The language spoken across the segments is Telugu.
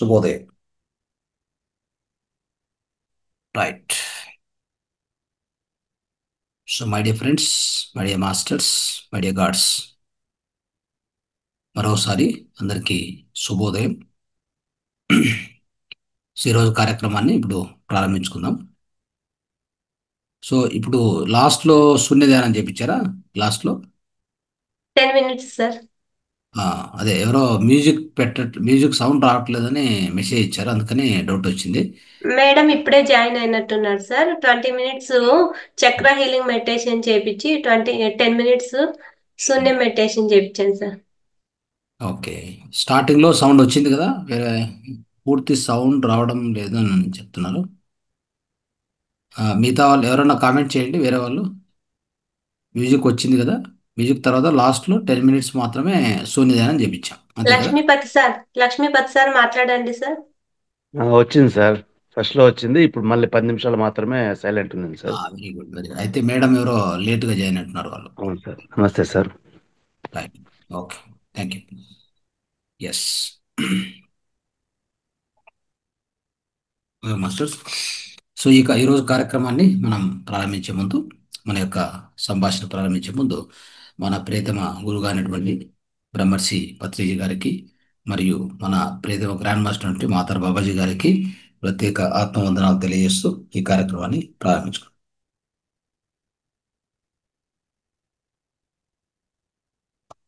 శుభోదయం. Right. So my dear friends, my dear masters, my dear God's, మరోసారి అందరికీ శుభోదయం. సో ఈరోజు కార్యక్రమాన్ని ఇప్పుడు ప్రారంభించుకుందాం. సో ఇప్పుడు లాస్ట్లో శూన్య ధ్యానం చేయించారా? లాస్ట్లో 10 minutes, సార్. ఆ, అదే ఎవరో మ్యూజిక్ సౌండ్ రావట్లేదని మెసేజ్ ఇచ్చారు, అందుకని డౌట్ వచ్చింది. మేడం ఇప్పుడే జాయిన్ అయినట్టున్నారు సార్. 20 minutes చక్ర హీలింగ్ మెడిటేషన్ చేపించి 10 minutes శూన్యం మెడిటేషన్ చేపించాను సార్. ఓకే. స్టార్టింగ్లో సౌండ్ వచ్చింది కదా, వేరే పూర్తి సౌండ్ రావడం లేదు అని చెప్తున్నారు. మిగతా వాళ్ళు ఎవరైనా కామెంట్ చేయండి, వేరే వాళ్ళు. మ్యూజిక్ వచ్చింది కదా, మ్యూజిక్ తర్వాత లాస్ట్లో 10 మినిట్స్ మాత్రమే శూన్యదానం చేపించాం, అంతే కదా? లక్ష్మీపతి సార్, లక్ష్మీపతి సార్ మాట్లాడండి సార్. వచ్చింది సార్. ఫస్ట్‌లో వచ్చింది. ఇప్పుడు మళ్ళీ 10 నిమిషాలు మాత్రమే సైలెంట్ ఉన్నది sir. Very good, very good. అయితే మేడం ఎవరో లేట్గా జాయిన్ అంటున్నారు వాళ్ళు. అవును సార్. నమస్తే sir. Right. Okay. Thank you. Yes. Masters, so ఈరోజు కార్యక్రమాన్ని మనం ప్రారంభించే ముందు, మన యొక్క సంభాషణ ప్రారంభించే ముందు, మన ప్రియతమ గురువు అయినటువంటి బ్రహ్మర్షి పత్రిజీ గారికి మరియు మన ప్రియతమ గ్రాండ్ మాస్టర్ అంటే మాతార్ బాబాజీ గారికి ప్రత్యేక ఆత్మవందనాలు తెలియజేస్తూ ఈ కార్యక్రమాన్ని ప్రారంభించుకుంటాం.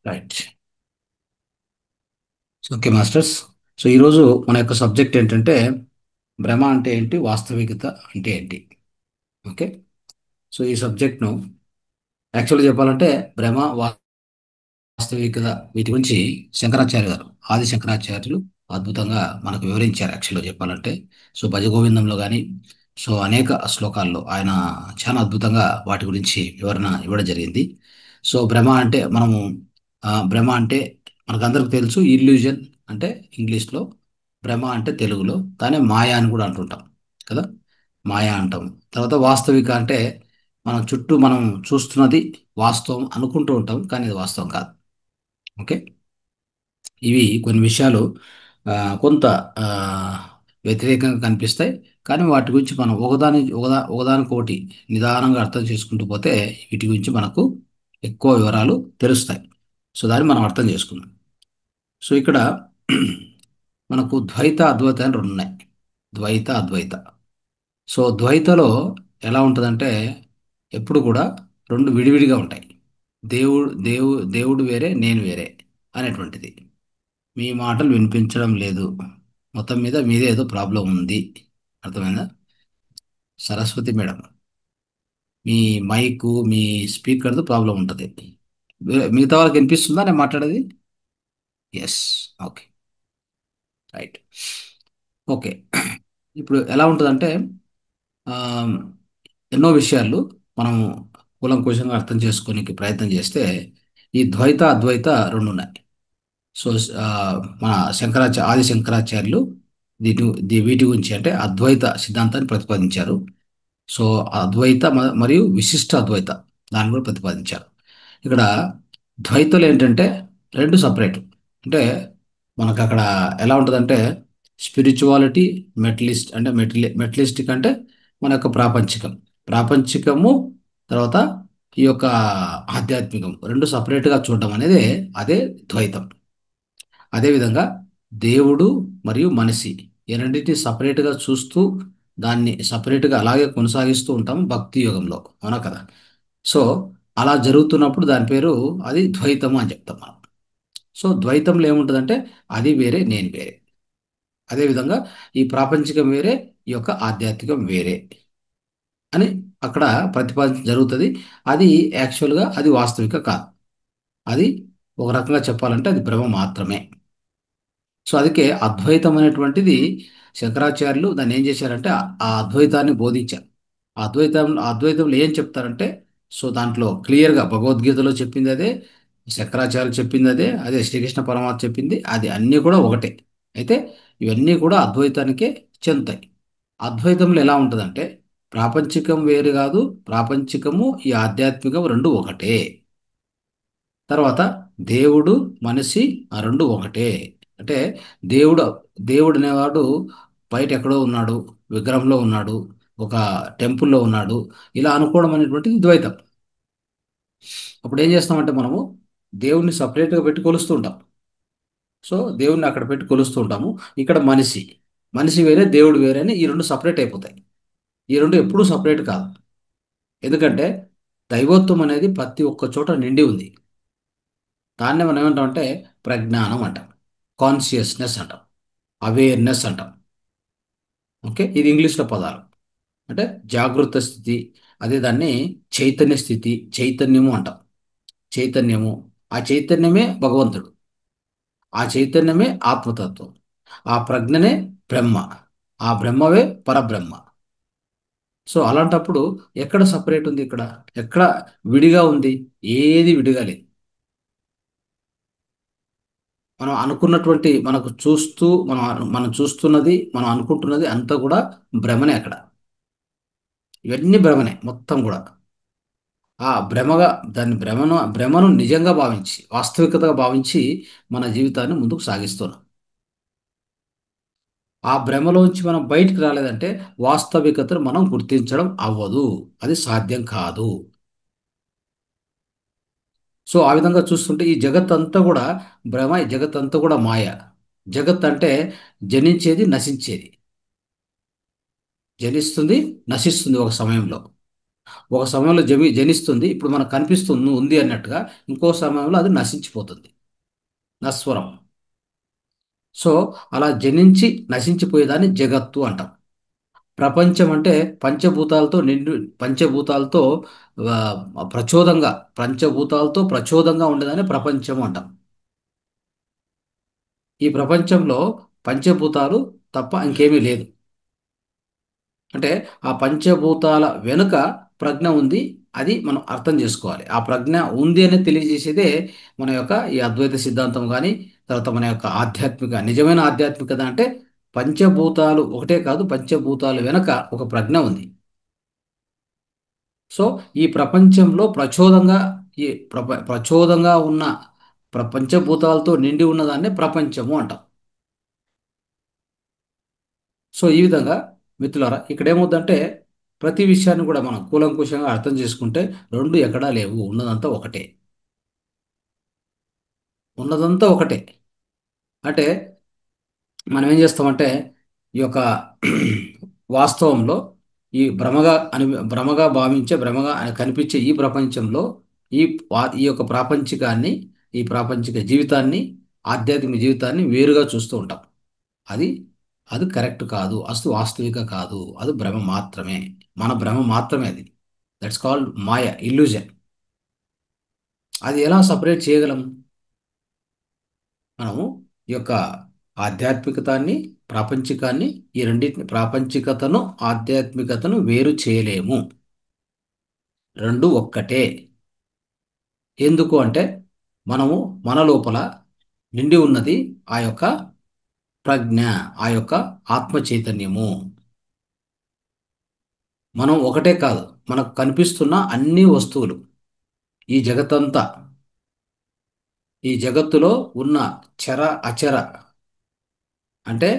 రైట్. ఓకే మాస్టర్స్, సో ఈరోజు మన యొక్క సబ్జెక్ట్ ఏంటంటే భ్రమ అంటే ఏంటి, వాస్తవికత అంటే ఏంటి. ఓకే. సో ఈ సబ్జెక్ట్ను యాక్చువల్గా చెప్పాలంటే భ్రమ, వాస్తవికత, వీటి గురించి శంకరాచార్య గారు, ఆది శంకరాచార్యులు అద్భుతంగా మనకు వివరించారు యాక్చువల్గా చెప్పాలంటే. సో భజగోవిందంలో కానీ, సో అనేక శ్లోకాల్లో ఆయన చాలా అద్భుతంగా వాటి గురించి వివరణ ఇవ్వడం జరిగింది. సో భ్రమ అంటే భ్రమ అంటే మనకందరికి తెలుసు, ఇల్యూజన్ అంటే ఇంగ్లీష్లో, భ్రమ అంటే తెలుగులో దానే మాయా అని కూడా అంటుంటాం కదా, మాయా అంటాం. తర్వాత వాస్తవిక అంటే మన చుట్టూ మనం చూస్తున్నది వాస్తవం అనుకుంటూ ఉంటాం, కానీ అది వాస్తవం కాదు. ఓకే. ఇవి కొన్ని విషయాలు ఆ, కొంత ఆ, వ్యతిరేకంగా కనిపిస్తాయి, కానీ వాటి గురించి మనం ఒకదానికొకటి నిదానంగా అర్థం చేసుకుంటూ పోతే వీటి గురించి మనకు ఎక్కువ వివరాలు తెలుస్తాయి. సో దాన్ని మనం అర్థం చేసుకుందాం. సో ఇక్కడ మనకు ద్వైత అద్వైత అని రెండు ఉన్నాయి. ద్వైత అద్వైత. సో ద్వైతలో ఎలా ఉంటుందంటే ఎప్పుడు కూడా రెండు విడివిడిగా ఉంటాయి. దేవుడు వేరే, నేను వేరే అనేటువంటిది. మీ మాటలు వినిపించడం లేదు, మొత్తం మీద మీదే ఏదో ప్రాబ్లం ఉంది. అర్థమైందా? సరస్వతి మేడం, మీ మైకు, మీ స్పీకర్తో ప్రాబ్లం ఉంటుంది. మిగతా వాళ్ళకి వినిపిస్తుందా నేను మాట్లాడేది? ఎస్. ఓకే. రైట్. ఓకే. ఇప్పుడు ఎలా ఉంటుందంటే ఆ, ఎన్నో విషయాలు మనం కూలంకషంగా అర్థం చేసుకోనికి ప్రయత్నం చేస్తే ఈ ద్వైత అద్వైత రెండు ఉన్నాయి. సో మన ఆది శంకరాచార్యులు వీటి గురించి అంటే అద్వైత సిద్ధాంతాన్ని ప్రతిపాదించారు. సో అద్వైత మరియు విశిష్ట అద్వైత దాన్ని కూడా ప్రతిపాదించారు. ఇక్కడ ద్వైతలు ఏంటంటే రెండు సపరేట్. అంటే మనకు అక్కడ ఎలా ఉంటుందంటే స్పిరిచువాలిటీ, మెటలిస్టిక్ అంటే మన యొక్క ప్రాపంచికము, తర్వాత ఈ యొక్క ఆధ్యాత్మికం రెండు సపరేట్గా చూడడం అనేది అదే ద్వైతం. అదేవిధంగా దేవుడు మరియు మనిషి ఈ రెండింటిని సపరేట్గా చూస్తూ దాన్ని సపరేట్గా అలాగే కొనసాగిస్తూ ఉంటాం భక్తి యుగంలో, అవునా కదా? సో అలా జరుగుతున్నప్పుడు దాని పేరు అది ద్వైతము అని చెప్తాం మనం. సో ద్వైతంలో ఏముంటుందంటే అది వేరే, నేను వేరే. అదేవిధంగా ఈ ప్రాపంచికం వేరే, ఈ యొక్క ఆధ్యాత్మికం వేరే అని అక్కడ ప్రతిపాదించ జరుగుతుంది. అది యాక్చువల్గా అది వాస్తవిక కాదు. అది ఒక రకంగా చెప్పాలంటే అది భ్రమ మాత్రమే. సో అందుకే అద్వైతం అనేటువంటిది శంకరాచార్యులు దాన్ని ఏం చేశారంటే ఆ అద్వైతాన్ని బోధించారు. ఆ అద్వైతంలో ఏం చెప్తారంటే, సో దాంట్లో క్లియర్గా భగవద్గీతలో చెప్పింది అదే, శంకరాచార్యులు చెప్పింది అదే, అదే శ్రీకృష్ణ పరమాత్మ చెప్పింది అది, అన్నీ కూడా ఒకటే. అయితే ఇవన్నీ కూడా అద్వైతానికే చెందుతాయి. అద్వైతంలో ఎలా ఉంటుందంటే ప్రాపంచికం వేరు కాదు, ప్రాపంచికము ఈ ఆధ్యాత్మికం రెండు ఒకటే. తర్వాత దేవుడు, మనిషి ఆ రెండు ఒకటే. అంటే దేవుడు దేవుడు అనేవాడు బయట ఎక్కడో ఉన్నాడు, విగ్రహంలో ఉన్నాడు, ఒక టెంపుల్లో ఉన్నాడు, ఇలా అనుకోవడం అనేటువంటిది ద్వైతం. అప్పుడు ఏం చేస్తామంటే మనము దేవుణ్ణి సపరేట్గా పెట్టి కొలుస్తూ ఉంటాం. సో దేవుణ్ణి అక్కడ పెట్టి కొలుస్తూ ఉంటాము. ఇక్కడ మనిషి మనిషి వేరే, దేవుడు వేరే అని ఈ రెండు సపరేట్ అయిపోతాయి. ఈ రెండు ఎప్పుడూ సపరేట్ కాదు. ఎందుకంటే దైవత్వం అనేది ప్రతి ఒక్క చోట నిండి ఉంది. దాన్నే మనం ఏమంటామంటే ప్రజ్ఞానం అంటాం, కాన్షియస్నెస్ అంటాం, అవేర్నెస్ అంటాం. ఓకే, ఇది ఇంగ్లీష్లో పదాలు. అంటే జాగృత స్థితి, అదే దాన్ని చైతన్య స్థితి, చైతన్యము అంటాం. చైతన్యము, ఆ చైతన్యమే భగవంతుడు, ఆ చైతన్యమే ఆత్మతత్వం, ఆ ప్రజ్ఞనే బ్రహ్మ, ఆ బ్రహ్మవే పరబ్రహ్మ. సో అలాంటప్పుడు ఎక్కడ సపరేట్ ఉంది? ఇక్కడ ఎక్కడ విడిగా ఉంది? ఏది విడిగా లేదు. మనం అనుకున్నటువంటి, మనకు చూస్తూ మనం చూస్తున్నది, మనం అనుకుంటున్నది అంతా కూడా భ్రమనే అక్కడ. ఇవన్నీ భ్రమనే మొత్తం కూడా. ఆ భ్రమగా, దాన్ని భ్రమను నిజంగా భావించి, వాస్తవికతగా భావించి మన జీవితాన్ని ముందుకు సాగిస్తున్నాం. ఆ భ్రమలోంచి మనం బయటికి రాలేదంటే వాస్తవికతను మనం గుర్తించడం అవ్వదు, అది సాధ్యం కాదు. సో ఆ విధంగా చూస్తుంటే ఈ జగత్ అంతా కూడా భ్రమ, ఈ జగత్ అంతా కూడా మాయ. జగత్ అంటే జనించేది, నశించేది. జనిస్తుంది, నశిస్తుంది ఒక సమయంలో. ఒక సమయంలో జనిస్తుంది, ఇప్పుడు మనకు కనిపిస్తుంది ఉంది అన్నట్టుగా. ఇంకో సమయంలో అది నశించిపోతుంది, నస్వరం. సో అలా జనించి నశించిపోయేదాన్ని జగత్తు అంటాం. ప్రపంచం అంటే పంచభూతాలతో నిండు, పంచభూతాలతో ఆ, ప్రచోదంగా, పంచభూతాలతో ప్రచోదంగా ఉండేదాన్ని ప్రపంచం అంటాం. ఈ ప్రపంచంలో పంచభూతాలు తప్ప ఇంకేమీ లేదు. అంటే ఆ పంచభూతాల వెనుక ప్రజ్ఞ ఉంది, అది మనం అర్థం చేసుకోవాలి. ఆ ప్రజ్ఞ ఉంది అని తెలియజేసేదే మన యొక్క ఈ అద్వైత సిద్ధాంతం కానీ, తర్వాత మన యొక్క ఆధ్యాత్మిక, నిజమైన ఆధ్యాత్మికత అంటే పంచభూతాలు ఒకటే కాదు, పంచభూతాలు వెనుక ఒక ప్రజ్ఞ ఉంది. సో ఈ ప్రపంచంలో ప్రచోదంగా, ఈ ప్రచోదంగా ఉన్న పంచభూతాలతో నిండి ఉన్నదాన్ని ప్రపంచము అంటాం. సో ఈ విధంగా మిత్రులారా, ఇక్కడ ఏమవుతుందంటే ప్రతి విషయాన్ని కూడా మనం కూలంకుషంగా అర్థం చేసుకుంటే రెండు ఎక్కడా లేవు, ఉన్నదంతా ఒకటే. ఉన్నదంతా ఒకటే. అంటే మనం ఏం చేస్తామంటే ఈ యొక్క వాస్తవంలో ఈ భ్రమగా భావించే, భ్రమగా కనిపించే ఈ ప్రపంచంలో ఈ ఈ యొక్క ప్రాపంచికాన్ని, ఈ ప్రాపంచిక జీవితాన్ని, ఆధ్యాత్మిక జీవితాన్ని వేరుగా చూస్తూ ఉంటాం. అది అది కరెక్ట్ కాదు, అసలు వాస్తవిక కాదు, అది భ్రమ మాత్రమే, మన భ్రమ మాత్రమే అది. That's called maya, illusion. అది ఎలా సపరేట్ చేయగలం? మనము ఈ యొక్క ఆధ్యాత్మికతాన్ని, ప్రాపంచికాన్ని, ఈ రెండింటిని, ప్రాపంచికతను ఆధ్యాత్మికతను వేరు చేయలేము. రెండు ఒక్కటే. ఎందుకు అంటే మనము, మన లోపల నిండి ఉన్నది ఆ యొక్క ప్రజ్ఞ, ఆ యొక్క ఆత్మ చైతన్యము. మనం ఒకటే కాదు, మనకు కనిపిస్తున్న అన్ని వస్తువులు, ఈ జగత్తంతా, ఈ జగత్తులో ఉన్న చర అచర, అంటే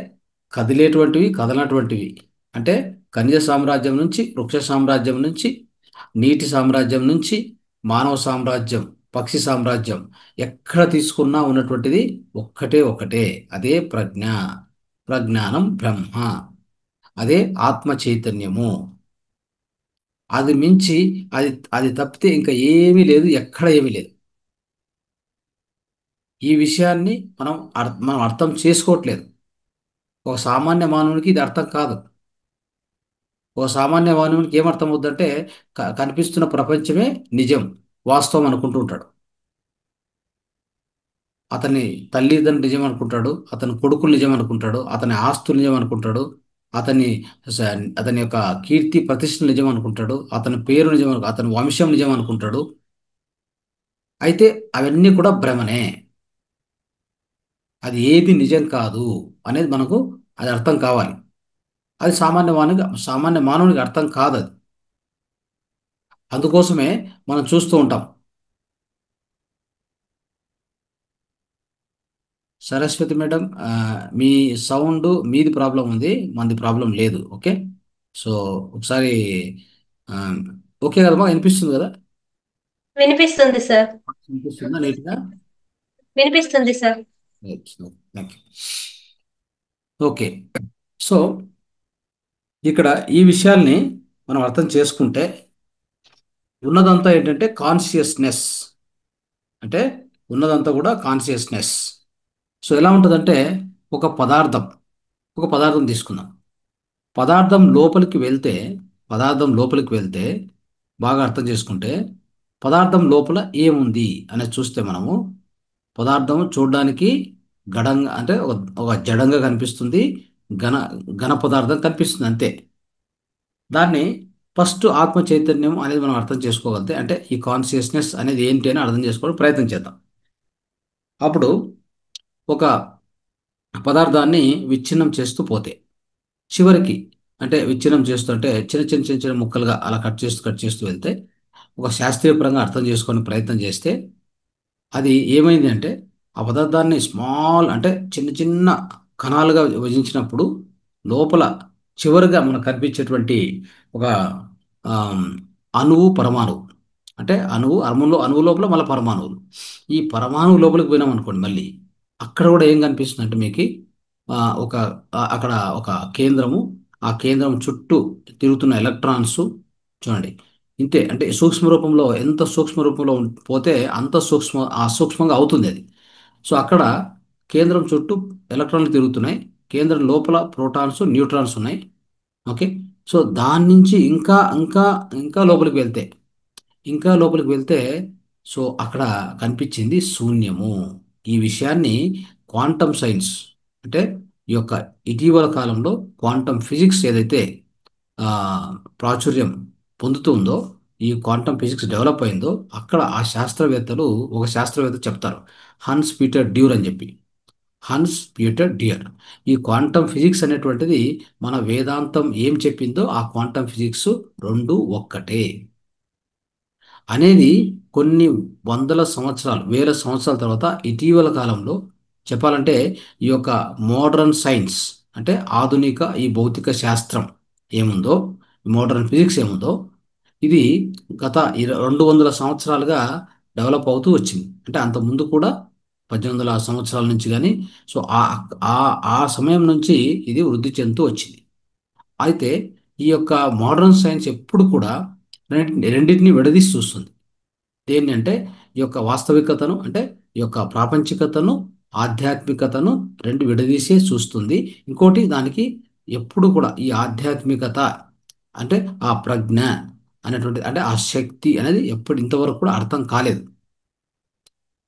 కదిలేటువంటివి, కదలనటువంటివి, అంటే ఖనిజ సామ్రాజ్యం నుంచి, వృక్ష సామ్రాజ్యం నుంచి, నీటి సామ్రాజ్యం నుంచి, మానవ సామ్రాజ్యం, పక్షి సామ్రాజ్యం, ఎక్కడ తీసుకున్నా ఉన్నటువంటిది ఒక్కటే ఒకటే. అదే ప్రజ్ఞ, ప్రజ్ఞానం బ్రహ్మ, అదే ఆత్మ చైతన్యము. అది మించి, అది అది తప్పితే ఇంకా ఏమీ లేదు, ఎక్కడ ఏమీ లేదు. ఈ విషయాన్ని మనం అర్థం చేసుకోవట్లేదు. ఒక సామాన్య మానవునికి ఇది అర్థం కాదు. ఒక సామాన్య మానవునికి ఏమర్థం అవుద్దంటే కనిపిస్తున్న ప్రపంచమే నిజం, వాస్తవం అనుకుంటూ ఉంటాడు. అతని తల్లిదండ్రులు నిజం అనుకుంటాడు, అతని కొడుకులు నిజం అనుకుంటాడు, అతని ఆస్తులు నిజం అనుకుంటాడు, అతని అతని యొక్క కీర్తి ప్రతిష్టలు నిజం అనుకుంటాడు, అతని పేరు నిజం అతని వంశం నిజం అనుకుంటాడు. అయితే అవన్నీ కూడా భ్రమనే. అది ఏది నిజం కాదు అనేది మనకు అది అర్థం కావాలి. అది సామాన్య మానవునికి అర్థం కాదు అది. అందుకోసమే మనం చూస్తూ ఉంటాం. సరస్వతి మేడం, మీ సౌండ్ మీది ప్రాబ్లం ఉంది, మనది ప్రాబ్లం లేదు. ఓకే. సో ఒకసారి ఆ, ఓకే కదమ్మా, వినిపిస్తుంది కదా? వినిపిస్తుంది సార్. వినిపిస్తుందా నీట్గా? వినిపిస్తుంది sir. Thank you. Okay. So ఇక్కడ ఈ విషయాల్ని మనం అర్థం చేసుకుంటే ఉన్నదంతా ఏంటంటే కాన్షియస్నెస్. అంటే ఉన్నదంతా కూడా కాన్షియస్నెస్. సో ఎలా ఉంటుందంటే ఒక పదార్థం ఒక పదార్థం తీసుకుందాం. పదార్థం లోపలికి వెళ్తే పదార్థం లోపలికి వెళ్తే బాగా అర్థం చేసుకుంటే పదార్థం లోపల ఏముంది అనేది చూస్తే మనము పదార్థం చూడడానికి గడంగా అంటే ఒక జడంగా కనిపిస్తుంది. ఘన ఘన పదార్థం కనిపిస్తుంది అంతే. దాన్ని ఫస్ట్ ఆత్మ చైతన్యం అనేది మనం అర్థం చేసుకోగలితే అంటే ఈ కాన్షియస్నెస్ అనేది ఏంటి అని అర్థం చేసుకోవడం ప్రయత్నం చేద్దాం. అప్పుడు ఒక పదార్థాన్ని విచ్ఛిన్నం చేస్తూ పోతే చివరికి అంటే విచ్ఛిన్నం చేస్తుంటే చిన్న చిన్న చిన్న చిన్న ముక్కలుగా అలా కట్ చేస్తూ వెళ్తే ఒక శాస్త్రీయపరంగా అర్థం చేసుకొని ప్రయత్నం చేస్తే అది ఏమైంది అంటే ఆ పదార్థాన్ని స్మాల్ అంటే చిన్న చిన్న కణాలుగా విభజించినప్పుడు లోపల చివరిగా మనకు కనిపించేటువంటి ఒక ఆమ్, అణువు పరమాణువు. అంటే అణువు లోపల మళ్ళీ పరమాణువులు. ఈ పరమాణువు లోపలికి పోయినాం అనుకోండి, మళ్ళీ అక్కడ కూడా ఏం కనిపిస్తుంది అంటే మీకు ఆ, ఒక అక్కడ ఒక కేంద్రము, ఆ కేంద్రం చుట్టూ తిరుగుతున్న ఎలక్ట్రాన్స్ చూడండి. ఇంతే, అంటే సూక్ష్మ రూపంలో ఎంత సూక్ష్మ రూపంలో పోతే అంత సూక్ష్మంగా అవుతుంది అది. సో అక్కడ కేంద్రం చుట్టూ ఎలక్ట్రాన్లు తిరుగుతున్నాయి. కేంద్రం లోపల ప్రోటాన్స్ న్యూట్రాన్స్ ఉన్నాయి. ఓకే. సో దాని నుంచి ఇంకా ఇంకా ఇంకా లోపలికి వెళ్తే ఇంకా లోపలికి వెళ్తే సో అక్కడ కనిపించింది శూన్యము. ఈ విషయాన్ని క్వాంటమ్ సైన్స్ అంటే ఈ యొక్క ఇటీవల కాలంలో క్వాంటమ్ ఫిజిక్స్ ఏదైతే ఆ, ప్రాచుర్యం పొందుతుందో, ఈ క్వాంటమ్ ఫిజిక్స్ డెవలప్ అయిందో అక్కడ ఆ శాస్త్రవేత్తలు ఒక శాస్త్రవేత్త చెప్తారు, హన్స్ పీటర్ డ్యూర్ అని చెప్పి. Hans Peter డ్యూర్. ఈ క్వాంటమ్ ఫిజిక్స్ అనేటువంటిది మన వేదాంతం ఏం చెప్పిందో ఆ క్వాంటమ్ ఫిజిక్స్ రెండు ఒక్కటే అనేది కొన్ని వందల సంవత్సరాలు వేల సంవత్సరాల తర్వాత ఇటీవల కాలంలో చెప్పాలంటే ఈ యొక్క మోడర్న్ సైన్స్ అంటే ఆధునిక ఈ భౌతిక శాస్త్రం ఏముందో, మోడర్న్ ఫిజిక్స్ ఏముందో, ఇది గత 200 సంవత్సరాలుగా డెవలప్ అవుతూ వచ్చింది. అంటే అంత ముందు కూడా 1800 సంవత్సరాల నుంచి కానీ సో ఆ ఆ ఆ సమయం నుంచి ఇది వృద్ధి చెందుతూ వచ్చింది. అయితే ఈ యొక్క మోడర్న్ సైన్స్ ఎప్పుడు కూడా రెండింటిని విడదీసి చూస్తుంది. దేన్ని అంటే ఈ యొక్క వాస్తవికతను అంటే ఈ యొక్క ప్రాపంచికతను ఆధ్యాత్మికతను రెండు విడదీసే చూస్తుంది. ఇంకోటి దానికి ఎప్పుడు కూడా ఈ ఆధ్యాత్మికత అంటే ఆ ప్రజ్ఞ అనేటువంటి అంటే ఆ శక్తి అనేది ఎప్పుడు ఇంతవరకు కూడా అర్థం కాలేదు.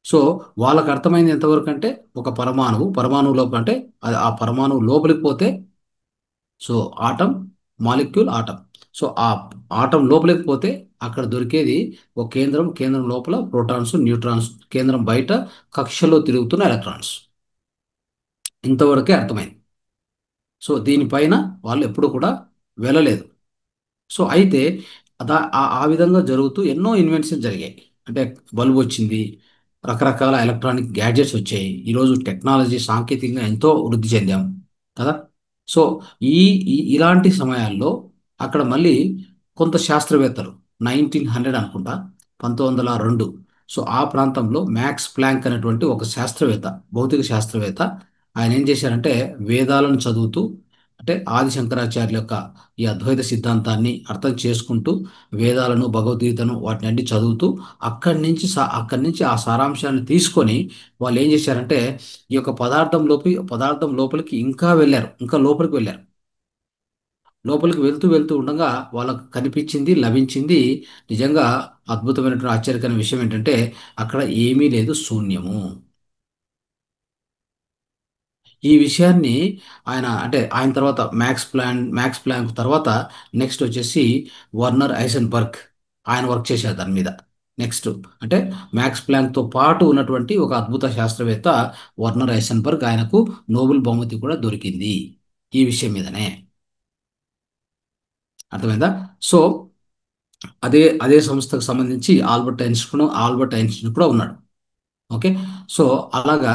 సో వాళ్ళకి అర్థమైంది ఎంతవరకు అంటే ఒక పరమాణువు లోపల అంటే ఆ పరమాణువు లోపలికి పోతే so atom, molecule, atom. So ఆ ఆటం లోపలికి పోతే అక్కడ దొరికేది ఒక కేంద్రం లోపల ప్రోటాన్స్ న్యూట్రాన్స్, కేంద్రం బయట కక్షలో తిరుగుతున్న ఎలక్ట్రాన్స్. ఇంతవరకే అర్థమైంది. సో దీనిపైన వాళ్ళు ఎప్పుడు కూడా వెళ్ళలేదు. సో అయితే ఆ విధంగా జరుగుతూ ఎన్నో ఇన్వెన్షన్స్ జరిగాయి. అంటే బల్బ్ వచ్చింది, రకరకాల ఎలక్ట్రానిక్ గ్యాడ్జెట్స్ వచ్చాయి. ఈరోజు టెక్నాలజీ సాంకేతికంగా ఎంతో వృద్ధి చెందాం కదా. సో ఈ ఇలాంటి సమయాల్లో అక్కడ మళ్ళీ కొంత శాస్త్రవేత్తలు 1900 అనుకుంటా, 1902, సో ఆ ప్రాంతంలో మ్యాక్స్ ప్లాంక్ అనేటువంటి ఒక శాస్త్రవేత్త, భౌతిక శాస్త్రవేత్త, ఆయన ఏం చేశారంటే వేదాలను చదువుతూ అంటే ఆది శంకరాచార్యుల యొక్క ఈ అద్వైత సిద్ధాంతాన్ని అర్థం చేసుకుంటూ వేదాలను భగవద్గీతను వాటిని అన్ని చదువుతూ అక్కడి నుంచి ఆ సారాంశాన్ని తీసుకొని వాళ్ళు ఏం చేశారంటే ఈ యొక్క పదార్థం లోపలికి ఇంకా వెళ్ళారు, ఇంకా లోపలికి వెళ్ళారు. లోపలికి వెళ్తూ వెళ్తూ ఉండగా వాళ్ళకు కనిపించింది, లభించింది నిజంగా అద్భుతమైనటువంటి ఆశ్చర్యకరమైన విషయం ఏంటంటే అక్కడ ఏమీ లేదు, శూన్యము. ఈ విషయాన్ని ఆయన అంటే ఆయన తర్వాత మ్యాక్స్ ప్లాంక్ తర్వాత నెక్స్ట్ వచ్చేసి వర్నర్ ఐసెన్బర్గ్, ఆయన వర్క్ చేశారు దాని మీద. నెక్స్ట్ అంటే మ్యాక్స్ ప్లాంక్తో పాటు ఉన్నటువంటి ఒక అద్భుత శాస్త్రవేత్త వర్నర్ ఐసెన్బర్గ్, ఆయనకు నోబెల్ బహుమతి కూడా దొరికింది ఈ విషయం మీదనే. అర్థమైందా? సో అదే అదే సంస్థకు సంబంధించి ఆల్బర్ట్ ఐన్స్టీన్ కూడా ఉన్నాడు. ఓకే. సో అలాగా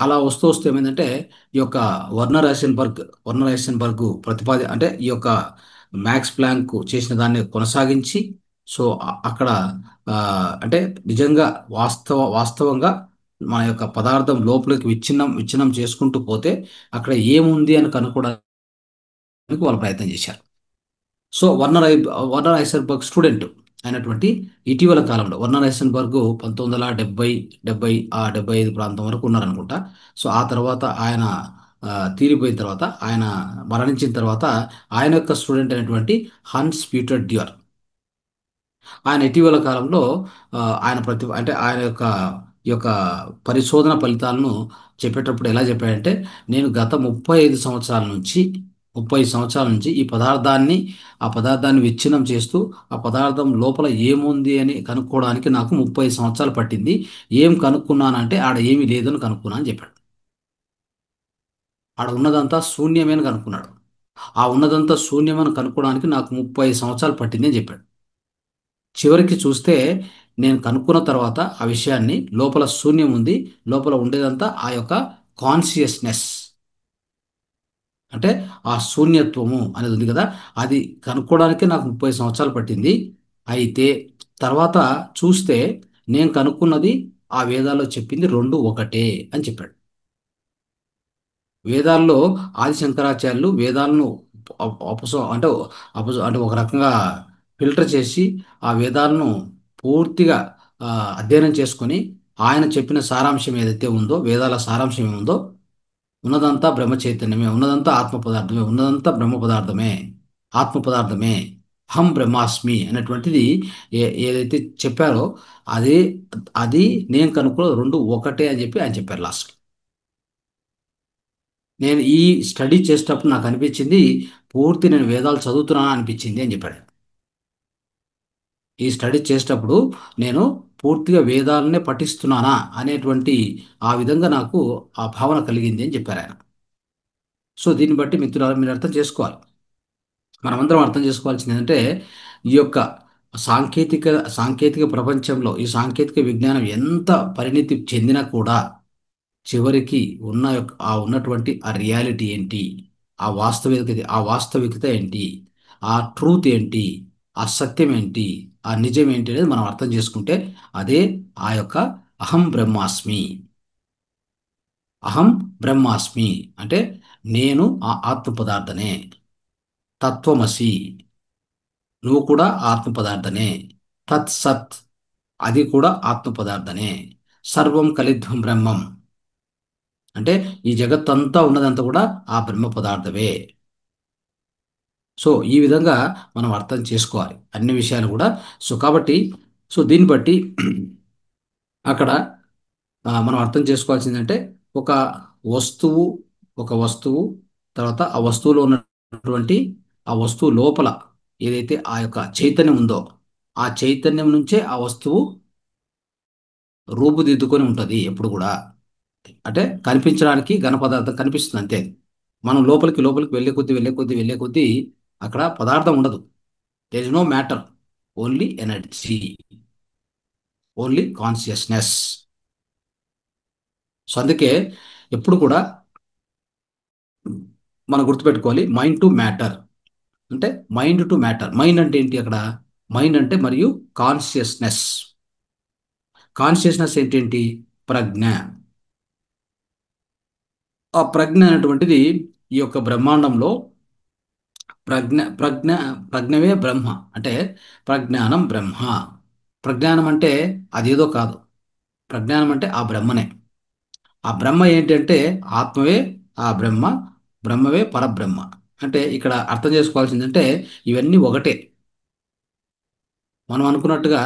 అలా వస్తూ వస్తూ ఏమైందంటే ఈ యొక్క వర్నర్ ఐసెన్బర్గ్ అంటే ఈ యొక్క మ్యాక్స్ ప్లాంక్ చేసిన దాన్ని కొనసాగించి, సో అక్కడ ఆ, అంటే నిజంగా వాస్తవంగా మన యొక్క పదార్థం లోపలికి విచ్ఛిన్నం చేసుకుంటూ పోతే అక్కడ ఏముంది అని కనుక్కోవడానికి వాళ్ళు ప్రయత్నం చేశారు. సో వర్నర్ ఐసెన్బర్గ్ స్టూడెంట్ అయినటువంటి ఇటీవల కాలంలో వర్నర్ ఐసెన్బర్గ్ 1970 75 ప్రాంతం వరకు ఉన్నారనుకుంటా. సో ఆ తర్వాత ఆయన ఆ, తీరిపోయిన తర్వాత, ఆయన మరణించిన తర్వాత ఆయన యొక్క స్టూడెంట్ అయినటువంటి హన్స్ పీటర్ డ్యూర్, ఆయన ఇటీవల కాలంలో ఆయన అంటే ఆయన యొక్క ఈ యొక్క పరిశోధన ఫలితాలను చెప్పేటప్పుడు ఎలా చెప్పాడంటే, నేను గత 35 సంవత్సరాల నుంచి ఆ పదార్థాన్ని విచ్ఛిన్నం చేస్తూ ఆ పదార్థం లోపల ఏముంది అని కనుక్కోవడానికి నాకు 30 సంవత్సరాలు పట్టింది. ఏం కనుక్కున్నానంటే ఆడ ఏమీ లేదని కనుక్కున్నా అని చెప్పాడు. ఆడ ఉన్నదంతా శూన్యమేని కనుక్కున్నాడు. ఆ ఉన్నదంతా శూన్యమని కనుక్కోవడానికి నాకు 30 సంవత్సరాలు పట్టింది అని చెప్పాడు. చివరికి చూస్తే నేను కనుక్కున్న తర్వాత ఆ విషయాన్ని, లోపల శూన్యం ఉంది, లోపల ఉండేదంతా ఆ యొక్క కాన్షియస్నెస్, అంటే ఆ శూన్యత్వము అనేది ఉంది కదా, అది కనుక్కోవడానికే నాకు 30 సంవత్సరాలు పట్టింది. అయితే తర్వాత చూస్తే నేను కనుక్కున్నది ఆ వేదాల్లో చెప్పింది రెండు ఒకటే అని చెప్పాడు. వేదాల్లో ఆది శంకరాచార్యులు వేదాలను అంటే ఒక రకంగా ఫిల్టర్ చేసి ఆ వేదాలను పూర్తిగా ఆ, అధ్యయనం చేసుకొని ఆయన చెప్పిన సారాంశం ఏదైతే ఉందో, వేదాల సారాంశం ఏముందో, ఉన్నదంతా బ్రహ్మ చైతన్యమే, ఉన్నదంతా ఆత్మ పదార్థమే, ఉన్నదంతా బ్రహ్మ పదార్థమే, ఆత్మ పదార్థమే, హం బ్రహ్మాస్మి అనేటువంటిది ఏదైతే చెప్పారో అదే, అది నేను కనుక్కున్న రెండు ఒకటే అని చెప్పి ఆయన చెప్పారు లాస్ట్. నేను ఈ స్టడీ చేసేటప్పుడు నాకు అనిపించింది, పూర్తి నేను వేదాలు చదువుతున్నాను అనిపించింది అని చెప్పాడు. ఈ స్టడీ చేసేటప్పుడు నేను పూర్తిగా వేదాలనే పఠిస్తున్నానా అనేటువంటి ఆ విధంగా నాకు ఆ భావన కలిగింది అని చెప్పారు ఆయన. సో దీన్ని బట్టి మిత్రులారా మీరు అర్థం చేసుకోవాలి, మనమందరం అర్థం చేసుకోవాల్సింది ఏంటంటే, ఈ యొక్క సాంకేతిక సాంకేతిక ప్రపంచంలో ఈ సాంకేతిక విజ్ఞానం ఎంత పరిణితి చెందినా కూడా చివరికి ఉన్నటువంటి ఆ రియాలిటీ ఏంటి, ఆ వాస్తవికత ఏంటి, ఆ ట్రూత్ ఏంటి, ఆ సత్యం ఏంటి, ఆ నిజం ఏంటి అనేది మనం అర్థం చేసుకుంటే అదే ఆ యొక్క అహం బ్రహ్మాస్మి. అహం బ్రహ్మాస్మి అంటే నేను ఆ ఆత్మ పదార్థనే, తత్వమసి, నువ్వు కూడా ఆత్మ పదార్థనే, తత్ సత్, అది కూడా ఆత్మ పదార్థనే, సర్వం కలిధ్వం బ్రహ్మం అంటే ఈ జగత్తంతా ఉన్నదంతా కూడా ఆ బ్రహ్మ పదార్థమే. సో ఈ విధంగా మనం అర్థం చేసుకోవాలి అన్ని విషయాలు కూడా. సో కాబట్టి సో దీన్ని బట్టి అక్కడ మనం అర్థం చేసుకోవాల్సిందంటే, ఒక వస్తువు ఒక వస్తువు తర్వాత ఆ వస్తువులో ఉన్నటువంటి ఆ వస్తువు లోపల ఏదైతే ఆ యొక్క చైతన్యం ఉందో, ఆ చైతన్యం నుంచే ఆ వస్తువు రూపుదిద్దుకొని ఉంటుంది ఎప్పుడు కూడా. అంటే కనిపించడానికి ఘన పదార్థం కనిపిస్తుంది అంతే. మనం లోపలికి వెళ్ళే కొద్దీ అక్కడ పదార్థం ఉండదు. There is no matter, only energy, only consciousness. So అందుకే ఎప్పుడు కూడా మనం గుర్తుపెట్టుకోవాలి, మైండ్ టు మ్యాటర్ అంటే మైండ్ టు మ్యాటర్. మైండ్ అంటే ఏంటి అక్కడ? మైండ్ అంటే మరియు కాన్షియస్నెస్. కాన్షియస్నెస్ ఏంటేంటి? ప్రజ్ఞ. ఆ ప్రజ్ఞ అనేటువంటిది ఈ యొక్క బ్రహ్మాండంలో ప్రజ్ఞ ప్రజ్ఞవే బ్రహ్మ. అంటే ప్రజ్ఞానం బ్రహ్మ. ప్రజ్ఞానం అంటే అదేదో కాదు, ప్రజ్ఞానం అంటే ఆ బ్రహ్మనే. ఆ బ్రహ్మ ఏంటంటే ఆత్మవే ఆ బ్రహ్మ, బ్రహ్మవే పరబ్రహ్మ. అంటే ఇక్కడ అర్థం చేసుకోవాల్సిందంటే ఇవన్నీ ఒకటే. మనం అనుకున్నట్టుగా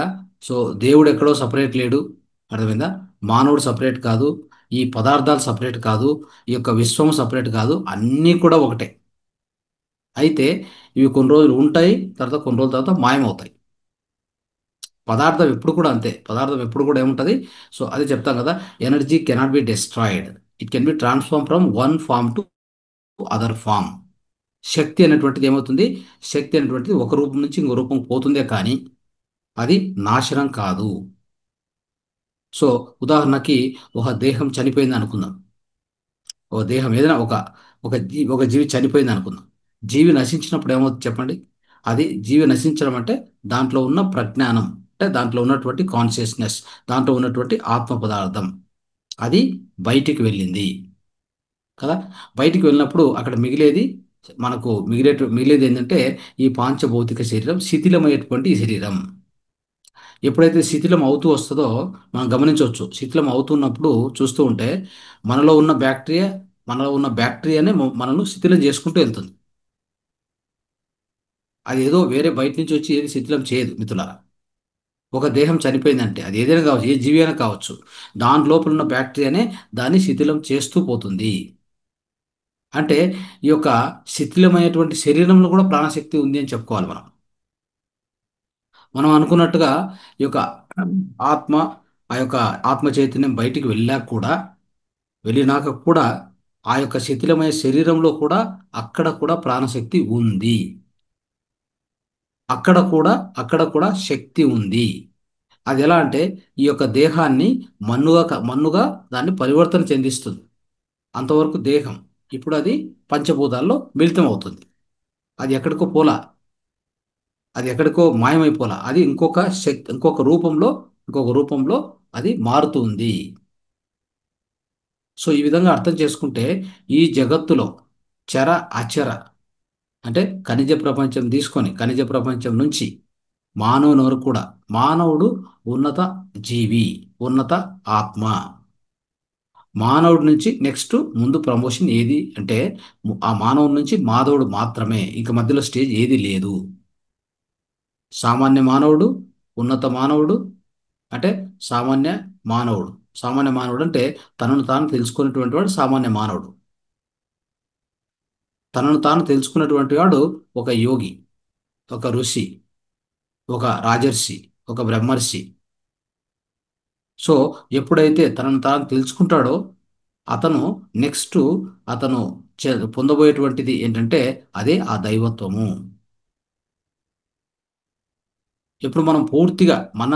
సో దేవుడు ఎక్కడో సపరేట్ లేడు, అర్థమైందా? మానవుడు సపరేట్ కాదు, ఈ పదార్థాలు సపరేట్ కాదు, ఈ యొక్క విశ్వం సపరేట్ కాదు, అన్నీ కూడా ఒకటే. అయితే ఇవి కొన్ని రోజులు ఉంటాయి, తర్వాత కొన్ని రోజుల తర్వాత మాయమవుతాయి. పదార్థం ఎప్పుడు కూడా అంతే, పదార్థం ఎప్పుడు కూడా ఏముంటుంది? సో అది చెప్తాం కదా, energy cannot be destroyed, it can be transform from one form to other form. శక్తి అనేటువంటిది ఏమవుతుంది? శక్తి అనేటువంటిది ఒక రూపం నుంచి ఇంకో రూపం పోతుందే కానీ అది నాశనం కాదు. సో ఉదాహరణకి ఒక దేహం చనిపోయింది అనుకుందాం. ఒక దేహం ఏదైనా ఒక జీవి చనిపోయింది అనుకుందాం. జీవి నశించినప్పుడు ఏమవుతుంది చెప్పండి? అది జీవి నశించడం అంటే దాంట్లో ఉన్న ప్రజ్ఞానం, అంటే దాంట్లో ఉన్నటువంటి కాన్షియస్నెస్, దాంట్లో ఉన్నటువంటి ఆత్మ పదార్థం అది బయటికి వెళ్ళింది కదా. బయటికి వెళ్ళినప్పుడు అక్కడ మిగిలేది ఏంటంటే ఈ పాంచభౌతిక శరీరం, శిథిలమైనటువంటి ఈ శరీరం. ఎప్పుడైతే శిథిలం అవుతూ వస్తుందో మనం గమనించవచ్చు. శిథిలం అవుతున్నప్పుడు చూస్తూ ఉంటే మనలో ఉన్న బ్యాక్టీరియా మనలో ఉన్న బ్యాక్టీరియానే మనల్ని శిథిలం చేసుకుంటూ వెళ్తుంది. అది ఏదో వేరే బయట నుంచి వచ్చి ఏది శిథిలం చేయదు మిత్రులారా. ఒక దేహం చనిపోయిందంటే అది ఏదైనా కావచ్చు, ఏ జీవి అయినా కావచ్చు, దాని లోపల ఉన్న బ్యాక్టీరియానే దాన్ని శిథిలం చేస్తూ పోతుంది. అంటే ఈ యొక్క శిథిలమైనటువంటి శరీరంలో కూడా ప్రాణశక్తి ఉంది అని చెప్పుకోవాలి మనం. మనం అనుకున్నట్టుగా ఈ యొక్క ఆత్మ ఆ యొక్క ఆత్మ చైతన్యం బయటికి వెళ్ళినాక కూడా ఆ యొక్క శిథిలమైన శరీరంలో కూడా అక్కడ కూడా ప్రాణశక్తి ఉంది. అక్కడ కూడా అక్కడ కూడా శక్తి ఉంది. అది ఎలా అంటే ఈ యొక్క దేహాన్ని మన్నుగా దాన్ని పరివర్తన చెందిస్తుంది. అంతవరకు దేహం. ఇప్పుడు అది పంచభూతాల్లో మిళితం అవుతుంది. అది ఎక్కడికో పోలా, అది ఎక్కడికో మాయమైపోలా, అది ఇంకొక శక్తి, ఇంకొక రూపంలో అది మారుతుంది. సో ఈ విధంగా అర్థం చేసుకుంటే ఈ జగత్తులో చర అచర, అంటే ఖనిజ ప్రపంచం నుంచి మానవుని వరకు కూడా, మానవుడు ఉన్నత జీవి, ఉన్నత ఆత్మ. మానవుడి నుంచి నెక్స్ట్ ముందు ప్రమోషన్ ఏది అంటే ఆ మానవుడి నుంచి మాధవుడు మాత్రమే, ఇంక మధ్యలో స్టేజ్ ఏది లేదు. సామాన్య మానవుడు, ఉన్నత మానవుడు, అంటే సామాన్య మానవుడు. సామాన్య మానవుడు అంటే తనను తాను తెలుసుకున్నటువంటి వాడు సామాన్య మానవుడు. తనను తాను తెలుసుకున్నటువంటి వాడు ఒక యోగి, ఒక ఋషి, ఒక రాజర్షి, ఒక బ్రహ్మర్షి. సో ఎప్పుడైతే తనను తాను తెలుసుకుంటాడో అతను నెక్స్ట్ అతను పొందబోయేటువంటిది ఏంటంటే అదే ఆ దైవత్వము. ఎప్పుడు మనం పూర్తిగా మన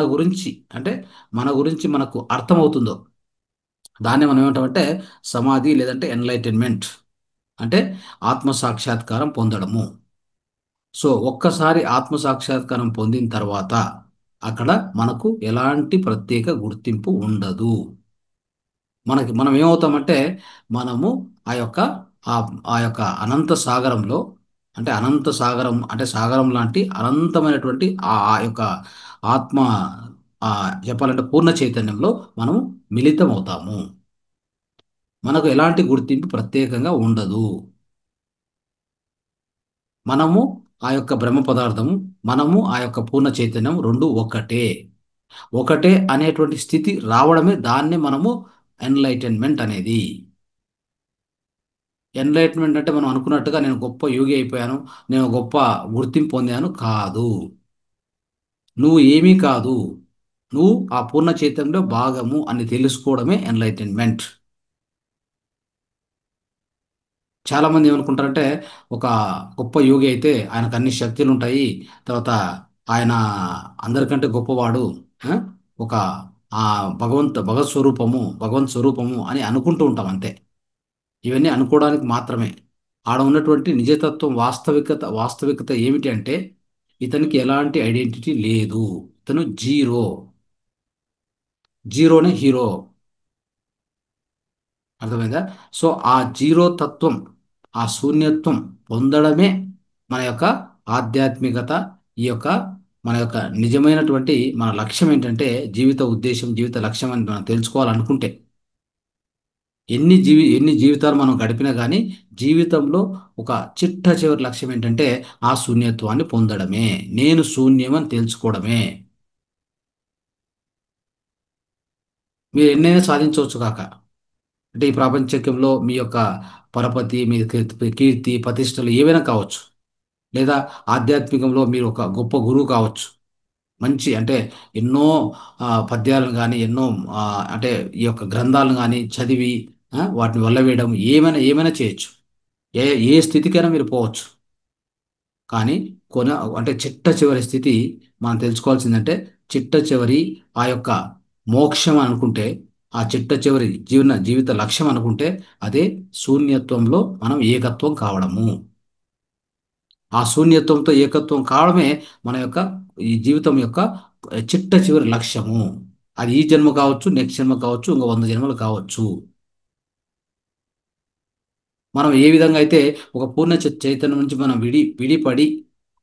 గురించి మనకు అర్థమవుతుందో దాన్ని మనం ఏమంటామంటే సమాధి, లేదంటే ఎన్లైటన్మెంట్, అంటే ఆత్మ సాక్షాత్కారం పొందడము. సో ఒక్కసారి ఆత్మ సాక్షాత్కారం పొందిన తర్వాత అక్కడ మనకు ఎలాంటి ప్రత్యేక గుర్తింపు ఉండదు. మనం ఏమవుతామంటే మనము ఆ యొక్క ఆ ఆ యొక్క అనంత సాగరంలో, అంటే అనంత సాగరం అంటే సాగరం లాంటి అనంతమైనటువంటి ఆ యొక్క ఆత్మ, ఆ చెప్పాలంటే పూర్ణ చైతన్యంలో మనము మిళితం అవుతాము. మనకు ఎలాంటి గుర్తింపు ప్రత్యేకంగా ఉండదు. మనము ఆ యొక్క బ్రహ్మ పదార్థము, మనము ఆ యొక్క పూర్ణ చైతన్యం రెండు ఒకటే. ఒకటే అనేటువంటి స్థితి రావడమే దాన్ని మనము ఎన్లైటన్మెంట్ అనేది. ఎన్లైట్మెంట్ అంటే మనం అనుకున్నట్టుగా నేను గొప్ప యోగి అయిపోయాను, నేను గొప్ప గుర్తింపు పొందాను కాదు. నువ్వు ఏమీ కాదు, నువ్వు ఆ పూర్ణ చైతన్యంలో భాగము అని తెలుసుకోవడమే ఎన్లైటన్మెంట్. చాలా మంది ఏమనుకుంటారంటే ఒక గొప్ప యోగి అయితే ఆయనకు అన్ని శక్తులు ఉంటాయి, తర్వాత ఆయన అందరికంటే గొప్పవాడు, ఆ, ఒక ఆ భగవత్ స్వరూపము అని అనుకుంటూ ఉంటాం అంతే. ఇవన్నీ అనుకోవడానికి మాత్రమే. ఆడ ఉన్నటువంటి నిజతత్వం, వాస్తవికత ఏమిటి అంటే ఇతనికి ఎలాంటి ఐడెంటిటీ లేదు. ఇతను జీరోనే హీరో. అర్థమైందా? సో ఆ జీరో తత్వం, ఆ శూన్యత్వం పొందడమే మన యొక్క ఆధ్యాత్మికత. ఈ యొక్క మన యొక్క నిజమైనటువంటి మన లక్ష్యం ఏంటంటే జీవిత ఉద్దేశం, జీవిత లక్ష్యం అని మనం తెలుసుకోవాలనుకుంటే ఎన్ని జీవితాలు మనం గడిపినా కానీ జీవితంలో ఒక చిట్ట చివరి లక్ష్యం ఏంటంటే ఆ శూన్యత్వాన్ని పొందడమే, నేను శూన్యం అని తెలుసుకోవడమే. మీరు ఎన్నైనా సాధించవచ్చు కాక, అంటే ఈ ప్రాపంచికంలో మీ యొక్క పరపతి, మీ కీర్తి ప్రతిష్టలు ఏవైనా కావచ్చు, లేదా ఆధ్యాత్మికంలో మీరు ఒక గొప్ప గురువు కావచ్చు. మంచి అంటే ఎన్నో పద్యాలను కానీ ఎన్నో ఆ, అంటే ఈ యొక్క గ్రంథాలను కానీ చదివి వాటిని వల్లవేయడం ఏమైనా ఏమైనా చేయొచ్చు. ఏ ఏ స్థితికైనా మీరు పోవచ్చు. కానీ కొన అంటే చిట్ట చివరి స్థితి మనం తెలుసుకోవాల్సిందంటే చిట్ట చివరి ఆ యొక్క మోక్షం అనుకుంటే ఆ చిట్ట చివరి జీవిత లక్ష్యం అనుకుంటే అదే శూన్యత్వంలో మనం ఏకత్వం కావడము. ఆ శూన్యత్వంతో ఏకత్వం కావడమే మన యొక్క ఈ జీవితం యొక్క చిట్ట చివరి లక్ష్యము. అది ఈ జన్మ కావచ్చు, నెక్స్ట్ జన్మ కావచ్చు, ఇంకో 100 జన్మలు కావచ్చు. మనం ఏ విధంగా అయితే ఒక పూర్ణ చైతన్యం నుంచి మనం విడిపడి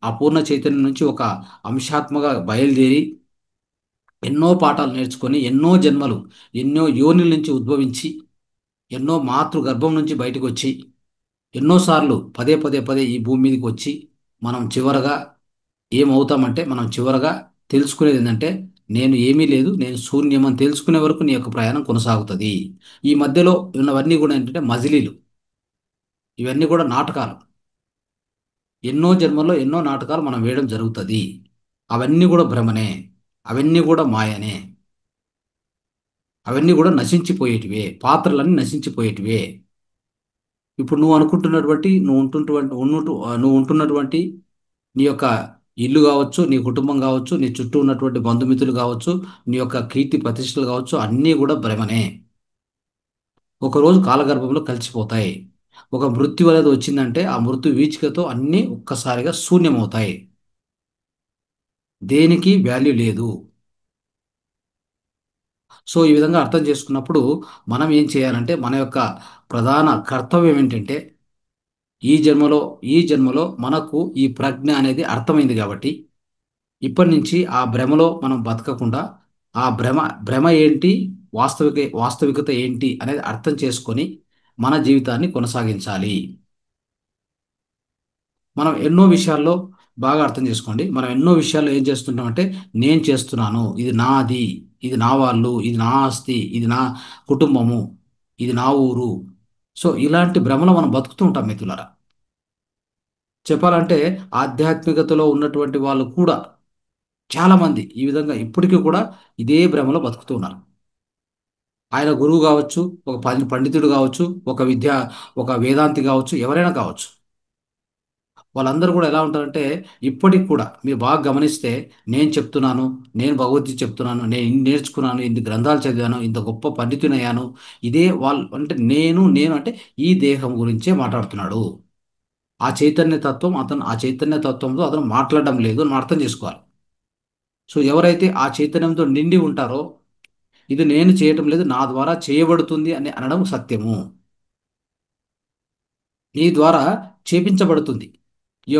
ఆ పూర్ణ చైతన్యం నుంచి ఒక అంశాత్మగా బయలుదేరి ఎన్నో పాఠాలు నేర్చుకొని ఎన్నో జన్మలు, ఎన్నో యోనిల నుంచి ఉద్భవించి ఎన్నో మాతృ గర్భం నుంచి బయటకు వచ్చి ఎన్నోసార్లు పదే పదే పదే ఈ భూమి మీదకి వచ్చి మనం చివరగా ఏమవుతామంటే మనం చివరగా తెలుసుకునేది ఏంటంటే నేను ఏమీ లేదు, నేను శూన్యం అని తెలుసుకునే వరకు నీ యొక్క ప్రయాణం కొనసాగుతుంది. ఈ మధ్యలో ఉన్నవన్నీ కూడా ఏంటంటే మజిలీలు, ఇవన్నీ కూడా నాటకాలు. ఎన్నో జన్మల్లో ఎన్నో నాటకాలు మనం వేయడం జరుగుతుంది. అవన్నీ కూడా భ్రమనే, అవన్నీ కూడా మాయనే, అవన్నీ కూడా నశించిపోయేటివే, పాత్రలన్నీ నశించిపోయేటివే. ఇప్పుడు నువ్వు ఉంటున్నటువంటి నీ యొక్క ఇల్లు కావచ్చు, నీ కుటుంబం కావచ్చు, నీ చుట్టూ ఉన్నటువంటి బంధుమిత్రులు కావచ్చు, నీ యొక్క కీర్తి ప్రతిష్టలు కావచ్చు, అన్నీ కూడా భ్రమనే. ఒకరోజు కాలగర్భంలో కలిసిపోతాయి. ఒక మృత్యు అనేది వచ్చిందంటే ఆ మృత్యు వీచికతో అన్నీ ఒక్కసారిగా శూన్యమవుతాయి. దేనికి వాల్యూ లేదు. సో ఈ విధంగా అర్థం చేసుకున్నప్పుడు మనం ఏం చేయాలంటే మన యొక్క ప్రధాన కర్తవ్యం ఏంటంటే ఈ జన్మలో మనకు ఈ ప్రజ్ఞ అనేది అర్థమైంది కాబట్టి ఇప్పటి నుంచి ఆ భ్రమలో మనం బతకకుండా ఆ భ్రమ ఏంటి, వాస్తవికత ఏంటి అనేది అర్థం చేసుకొని మన జీవితాన్ని కొనసాగించాలి. మనం ఎన్నో విషయాల్లో బాగా అర్థం చేసుకోండి. మనం ఎన్నో విషయాల్లో ఏం చేస్తుంటామంటే నేను చేస్తున్నాను, ఇది నాది, ఇది నా వాళ్ళు, ఇది నా ఆస్తి, ఇది నా కుటుంబము, ఇది నా ఊరు. సో ఇలాంటి భ్రమలో మనం బతుకుతూ ఉంటాం మిత్రులారా. చెప్పాలంటే ఆధ్యాత్మికతలో ఉన్నటువంటి వాళ్ళు కూడా చాలామంది ఈ విధంగా ఇప్పటికీ కూడా ఇదే భ్రమలో బతుకుతూ ఉన్నారు. ఆయన గురువు కావచ్చు, ఒక పండితుడు కావచ్చు, ఒక వేదాంతి కావచ్చు, ఎవరైనా కావచ్చు. వాళ్ళందరూ కూడా ఎలా ఉంటారంటే ఇప్పటికి కూడా మీరు బాగా గమనిస్తే నేను చెప్తున్నాను, నేను భగవద్గీత చెప్తున్నాను, నేను ఇన్ని నేర్చుకున్నాను, ఇన్ని గ్రంథాలు చదివాను, ఇంత గొప్ప పండితునయ్యాను. ఇదే వాళ్ళు అంటే నేను అంటే ఈ దేహం గురించే మాట్లాడుతున్నాడు. ఆ చైతన్య తత్వంతో అతను మాట్లాడడం లేదు అని మనం అర్థం చేసుకోవాలి. సో ఎవరైతే ఆ చైతన్యంతో నిండి ఉంటారో ఇది నేను చేయటం లేదు, నా ద్వారా చేయబడుతుంది అని అనడం సత్యము. నీ ద్వారా చేపించబడుతుంది. ఈ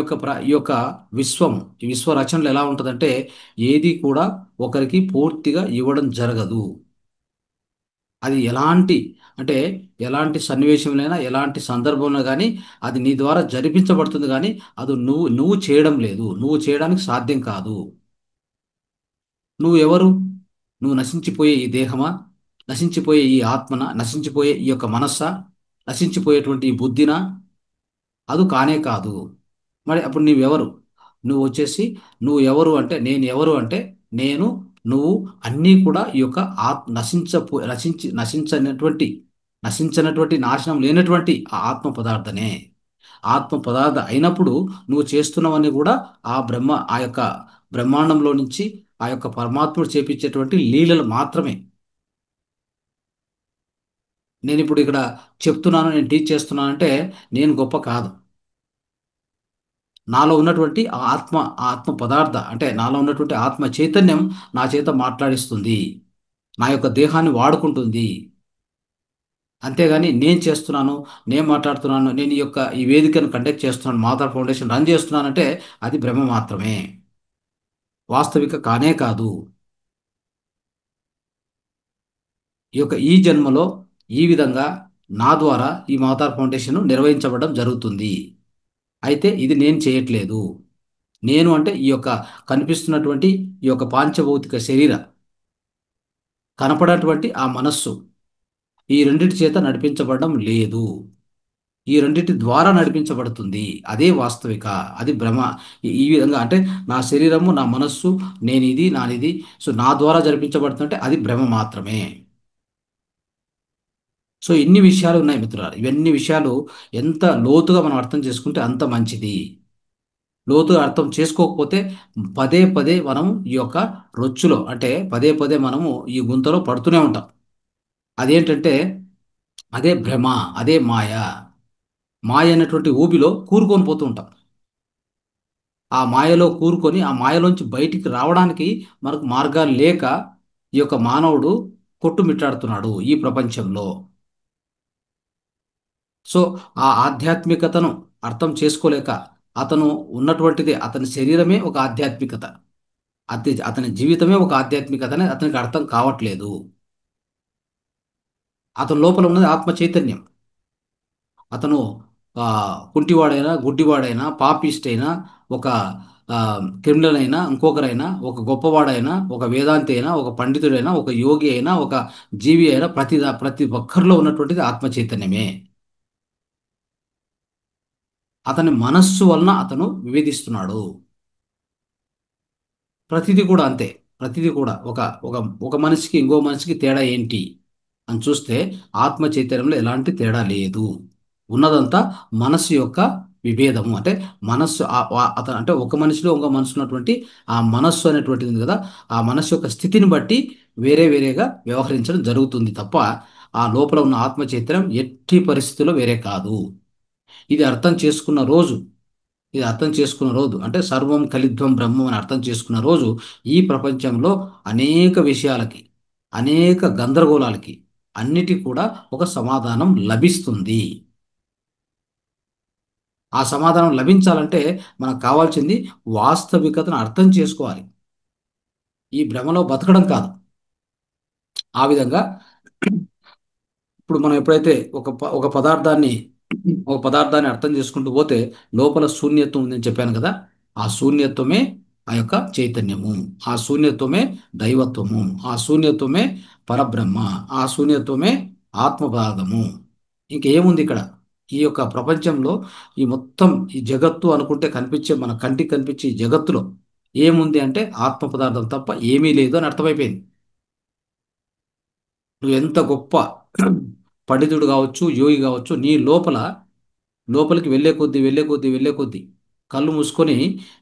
యొక్క విశ్వము, ఈ విశ్వ రచనలు ఎలా ఉంటుందంటే ఏది కూడా ఒకరికి పూర్తిగా ఇవ్వడం జరగదు. అది అంటే ఎలాంటి సన్నివేశంలోనైనా ఎలాంటి సందర్భంలో కానీ అది నీ ద్వారా జరిపించబడుతుంది కానీ అది నువ్వు చేయడం లేదు, నువ్వు చేయడానికి సాధ్యం కాదు. నువ్వెవరు? నువ్వు నశించిపోయే ఈ దేహమా, నశించిపోయే ఈ ఆత్మన, నశించిపోయే ఈ యొక్క మనస్సా, నశించిపోయేటువంటి ఈ బుద్ధినా? అది కానే కాదు. మరి అప్పుడు నీవెవరు? నువ్వు వచ్చేసి నువ్వు ఎవరు అంటే నేను ఎవరు అంటే నేను, నువ్వు అన్నీ కూడా ఈ యొక్క నశించనటువంటి నాశనం లేనటువంటి ఆ ఆత్మ పదార్థనే. ఆత్మ పదార్థ అయినప్పుడు నువ్వు చేస్తున్నవన్నీ కూడా ఆ యొక్క బ్రహ్మాండంలో నుంచి ఆ యొక్క పరమాత్ముడు చేపించేటువంటి లీలలు మాత్రమే. నేను ఇప్పుడు ఇక్కడ చెప్తున్నాను, నేను టీచ్ చేస్తున్నానంటే నేను గొప్ప కాదు. నాలో ఉన్నటువంటి ఆ ఆత్మ పదార్థ అంటే నాలో ఉన్నటువంటి ఆత్మ చైతన్యం నా చేత మాట్లాడిస్తుంది, నా యొక్క దేహాన్ని వాడుకుంటుంది. అంతేగాని నేను చేస్తున్నాను, నేను మాట్లాడుతున్నాను, నేను ఈ వేదికను కండక్ట్ చేస్తున్నాను, మాతా ఫౌండేషన్ రన్ చేస్తున్నానంటే అది భ్రమ మాత్రమే, వాస్తవిక కానే కాదు. ఈ జన్మలో ఈ విధంగా నా ద్వారా ఈ మాతా ఫౌండేషన్ నిర్వహించబడడం జరుగుతుంది. అయితే ఇది నేను చేయట్లేదు. నేను అంటే ఈ యొక్క కనిపిస్తున్నటువంటి ఈ యొక్క పాంచభౌతిక శరీర కనపడేటువంటి ఆ మనస్సు, ఈ రెండిటి చేత నడిపించబడడం లేదు. ఈ రెండిటి ద్వారా నడిపించబడుతుంది. అదే వాస్తవిక, అది భ్రమ. ఈ విధంగా అంటే నా శరీరము, నా మనస్సు, నేను ఇది నానిది, సో నా ద్వారా జరిపించబడుతుంటే అది భ్రమ మాత్రమే. సో ఇన్ని విషయాలు ఉన్నాయి మిత్రులారా. ఇవన్నీ విషయాలు ఎంత లోతుగా మనం అర్థం చేసుకుంటే అంత మంచిది. లోతుగా అర్థం చేసుకోకపోతే పదే పదే మనం ఈ యొక్క రొచ్చులో అంటే పదే పదే మనము ఈ గుంతలో పడుతూనే ఉంటాం. అదేంటంటే అదే భ్రమ, అదే మాయ. మాయ అనేటువంటి ఊబిలో కూరుకొని పోతూ ఉంటాం. ఆ మాయలో కూరుకొని ఆ మాయలోంచి బయటికి రావడానికి మనకు మార్గాలు లేక ఈ యొక్క మానవుడు కొట్టుమిట్టాడుతున్నాడు ఈ ప్రపంచంలో. సో ఆ ఆధ్యాత్మికతను అర్థం చేసుకోలేక అతను ఉన్నటువంటిది, అతని శరీరమే ఒక ఆధ్యాత్మికత, అతని జీవితమే ఒక ఆధ్యాత్మికత అని అతనికి అర్థం కావట్లేదు. అతని లోపల ఉన్నది ఆత్మ చైతన్యం. అతను కుంటివాడైనా, గుడ్డివాడైనా, పాపిస్ట్ అయినా, ఒక క్రిమినల్ అయినా, ఇంకొకరైనా, ఒక గొప్పవాడైనా, ఒక వేదాంతి అయినా, ఒక పండితుడైనా, ఒక యోగి అయినా, ఒక జీవి అయినా, ప్రతి ఒక్కరిలో ఉన్నటువంటిది ఆత్మ చైతన్యమే. అతని మనస్సు వలన అతను వివేదిస్తున్నాడు. ప్రతిదీ కూడా అంతే. ప్రతిదీ కూడా ఒక ఒక ఒక మనిషికి ఇంకో మనిషికి తేడా ఏంటి అని చూస్తే ఆత్మ చైతన్యంలో ఎలాంటి తేడా లేదు. ఉన్నదంతా మనస్సు యొక్క విభేదము. అంటే మనస్సు అతను అంటే ఒక మనిషిలో ఇంకో మనసు ఉన్నటువంటి ఆ మనస్సు అనేటువంటిది ఉంది కదా, ఆ మనస్సు యొక్క స్థితిని బట్టి వేరే వేరేగా వ్యవహరించడం జరుగుతుంది తప్ప ఆ లోపల ఉన్న ఆత్మ చైతన్యం ఎట్టి పరిస్థితుల్లో వేరే కాదు. ఇది అర్థం చేసుకున్న రోజు ఇది అర్థం చేసుకున్న రోజు అంటే సర్వం కలిద్వం బ్రహ్మం అని అర్థం చేసుకున్న రోజు ఈ ప్రపంచంలో అనేక విషయాలకి, అనేక గందరగోళాలకి, అన్నిటికీ కూడా ఒక సమాధానం లభిస్తుంది. ఆ సమాధానం లభించాలంటే మనకు కావాల్సింది వాస్తవికతను అర్థం చేసుకోవాలి. ఈ భ్రమలో బతకడం కాదు. ఆ విధంగా ఇప్పుడు మనం ఎప్పుడైతే ఒక పదార్థాన్ని అర్థం చేసుకుంటూ పోతే లోపల శూన్యత్వం ఉందని చెప్పాను కదా, ఆ శూన్యత్వమే ఆ యొక్క చైతన్యము, ఆ శూన్యత్వమే దైవత్వము, ఆ శూన్యత్వమే పరబ్రహ్మ, ఆ శూన్యత్వమే ఆత్మ పదార్థము. ఇంకేముంది ఇక్కడ ఈ యొక్క ప్రపంచంలో? ఈ మొత్తం ఈ జగత్తు అనుకుంటే కనిపించే, మన కంటికి కనిపించే ఈ జగత్తులో ఏముంది అంటే ఆత్మ పదార్థం తప్ప ఏమీ లేదు అని అర్థమైపోయింది. నువ్వు ఎంత గొప్ప పండితుడు కావచ్చు, యోగి కావచ్చు, నీ లోపలికి వెళ్ళే కొద్దీ వెళ్ళే కొద్దీ వెళ్ళే కొద్దీ కళ్ళు మూసుకొని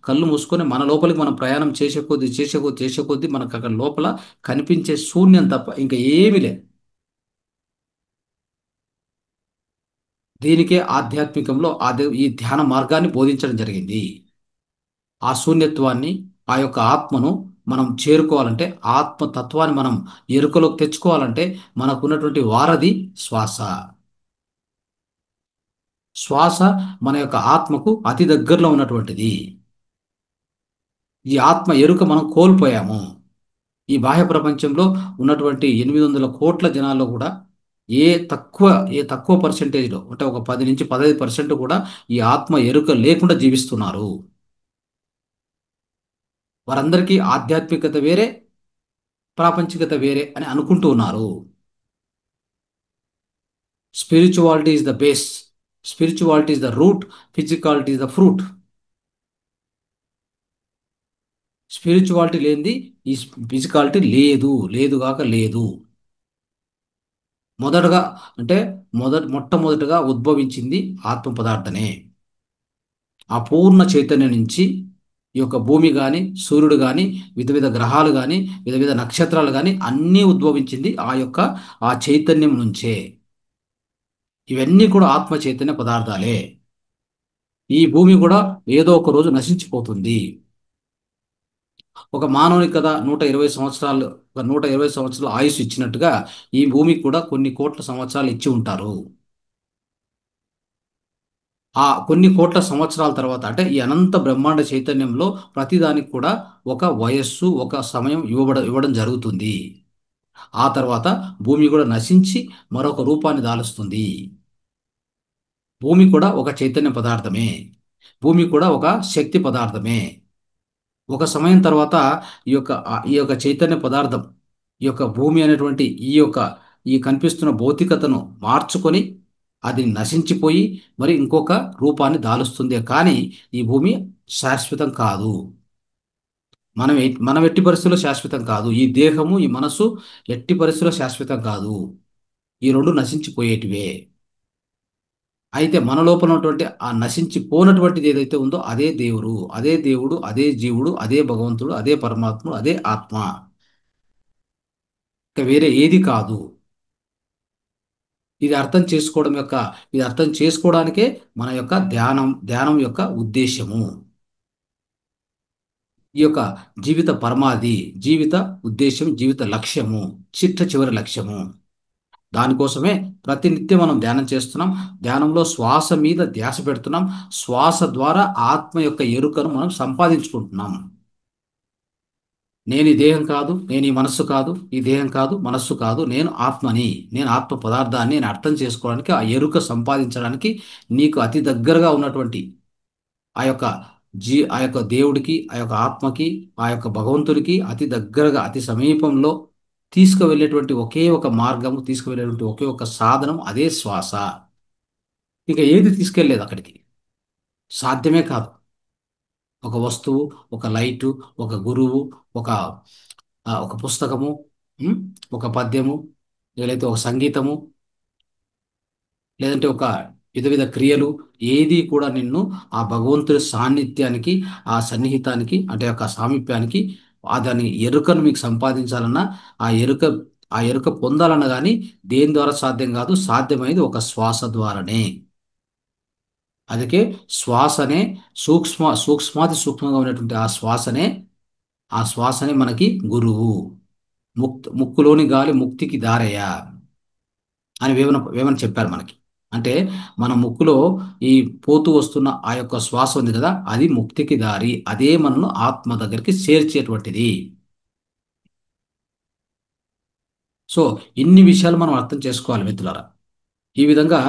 కళ్ళు మూసుకొని మన లోపలికి మనం ప్రయాణం చేసే కొద్దీ చేసే కొద్దీ చేసే కొద్దీ మనకు అక్కడ లోపల కనిపించే శూన్యం తప్ప ఇంకా ఏమీ లేదు. దీనికే ఆధ్యాత్మికంలో ఈ ధ్యాన మార్గాన్ని బోధించడం జరిగింది. ఆ శూన్యత్వాన్ని, ఆ యొక్క ఆత్మను మనం చేరుకోవాలంటే, ఆత్మతత్వాన్ని మనం ఎరుకలోకి తెచ్చుకోవాలంటే మనకున్నటువంటి వారధి శ్వాస. శ్వాస మన యొక్క ఆత్మకు అతి దగ్గరలో ఉన్నటువంటిది. ఈ ఆత్మ ఎరుక మనం కోల్పోయాము. ఈ బాహ్య ప్రపంచంలో ఉన్నటువంటి 800 కోట్ల జనాల్లో కూడా ఏ తక్కువ ఏ తక్కువ పర్సెంటేజ్లో అంటే ఒక 10 నుంచి 15% కూడా ఈ ఆత్మ ఎరుక లేకుండా జీవిస్తున్నారు. వారందరికీ ఆధ్యాత్మికత వేరే, ప్రాపంచికత వేరే అని అనుకుంటూ ఉన్నారు. Spirituality is the base, spirituality is the route, physicality is the fruit. Spirituality లేనిది ఈ ఫిజికాలిటీ లేదు, లేదుగాక లేదు. మొదటగా అంటే మొట్టమొదటగా ఉద్భవించింది ఆత్మ పదార్థనే. ఆ పూర్ణ చైతన్యం నుంచి ఈ యొక్క భూమి కానీ, సూర్యుడు కానీ, వివిధ విధ గ్రహాలు కానీ, వివిధ విధ నక్షత్రాలు కానీ అన్నీ ఉద్భవించింది ఆ చైతన్యం నుంచే. ఇవన్నీ కూడా ఆత్మ చైతన్య పదార్థాలే. ఈ భూమి కూడా ఏదో ఒక రోజు నశించిపోతుంది. ఒక మానవుని కదా 120 సంవత్సరాలు, ఒక 120 సంవత్సరాల ఆయుష్ ఇచ్చినట్టుగా ఈ భూమికి కూడా కొన్ని కోట్ల సంవత్సరాలు ఇచ్చి ఉంటారు. ఆ కొన్ని కోట్ల సంవత్సరాల తర్వాత అంటే ఈ అనంత బ్రహ్మాండ చైతన్యంలో ప్రతిదానికి కూడా ఒక వయస్సు, ఒక సమయం ఇవ్వడం జరుగుతుంది. ఆ తర్వాత భూమి కూడా నశించి మరొక రూపాన్ని దాలుస్తుంది. భూమి కూడా ఒక చైతన్య పదార్థమే. భూమి కూడా ఒక శక్తి పదార్థమే. ఒక సమయం తర్వాత ఈ యొక్క చైతన్య పదార్థం, ఈ యొక్క భూమి అనేటువంటి ఈ కనిపిస్తున్న భౌతికతను మార్చుకొని అది నశించిపోయి మరి ఇంకొక రూపాన్ని దాలుస్తుంది. కానీ ఈ భూమి శాశ్వతం కాదు. మనం ఎట్టి పరిస్థితుల్లో శాశ్వతం కాదు. ఈ దేహము, ఈ మనసు ఎట్టి పరిస్థితుల్లో శాశ్వతం కాదు. ఈ రెండు నశించిపోయేటివే. అయితే మన లోపల ఉన్నటువంటి ఆ నశించిపోనటువంటిది ఏదైతే ఉందో అదే దేవుడు, అదే జీవుడు, అదే భగవంతుడు, అదే పరమాత్ముడు, అదే ఆత్మ. ఇక వేరే ఏది కాదు. ఇది అర్థం చేసుకోవడానికే మన యొక్క ధ్యానం యొక్క ఉద్దేశము. ఈ యొక్క జీవిత పరమాది, జీవిత ఉద్దేశం, జీవిత లక్ష్యము, చిట్ట చివరి లక్ష్యము. దానికోసమే ప్రతినిత్యం మనం ధ్యానం చేస్తున్నాం. ధ్యానంలో శ్వాస మీద ధ్యాస పెడుతున్నాం. శ్వాస ద్వారా ఆత్మ యొక్క ఎరుకను మనం సంపాదించుకుంటున్నాం. నేను ఈ దేహం కాదు, నేను ఈ మనస్సు కాదు, ఈ దేహం కాదు, మనస్సు కాదు, నేను ఆత్మని, నేను ఆత్మ పదార్థాన్ని నేను అర్థం చేసుకోవడానికి, ఆ ఎరుక సంపాదించడానికి నీకు అతి దగ్గరగా ఉన్నటువంటి ఆ యొక్క ఆ యొక్క దేవుడికి, ఆ యొక్క ఆత్మకి, ఆ యొక్క భగవంతుడికి అతి దగ్గరగా, అతి సమీపంలో తీసుకువెళ్ళేటువంటి ఒకే ఒక మార్గము, తీసుకువెళ్ళేటువంటి ఒకే ఒక సాధనం, అదే శ్వాస. ఇక ఏది తీసుకెళ్లేదు అక్కడికి, సాధ్యమే కాదు. ఒక వస్తువు, ఒక లైటు, ఒక గురువు, ఒక ఒక పుస్తకము, ఉమ్, ఒక పద్యము, లేదంటే ఒక సంగీతము, లేదంటే ఒక విధ క్రియలు, ఏది కూడా నిన్ను ఆ భగవంతుడి సాన్నిధ్యానికి, ఆ సన్నిహితానికి, అంటే ఒక సామీప్యానికి, దాని ఎరుకను మీకు సంపాదించాలన్నా, ఆ ఎరుక ఆ ఎరుక పొందాలన్నా కానీ దేని ద్వారా సాధ్యం కాదు. సాధ్యమైనది ఒక శ్వాస ద్వారానే. అందుకే శ్వాసనే సూక్ష్మాతి సూక్ష్మంగా ఉన్నటువంటి ఆ శ్వాసనే మనకి గురువు. ముక్కులోని గాలి ముక్తికి దారయ్యా అని వేమన చెప్పారు మనకి. అంటే మన ముక్కులో ఈ పోతూ వస్తున్న ఆ యొక్క శ్వాస ఉంది కదా, అది ముక్తికి దారి. అదే మనను ఆత్మ దగ్గరికి చేర్చేటువంటిది. సో ఇన్ని విషయాలు మనం అర్థం చేసుకోవాలి మిత్రులారా. ఈ విధంగా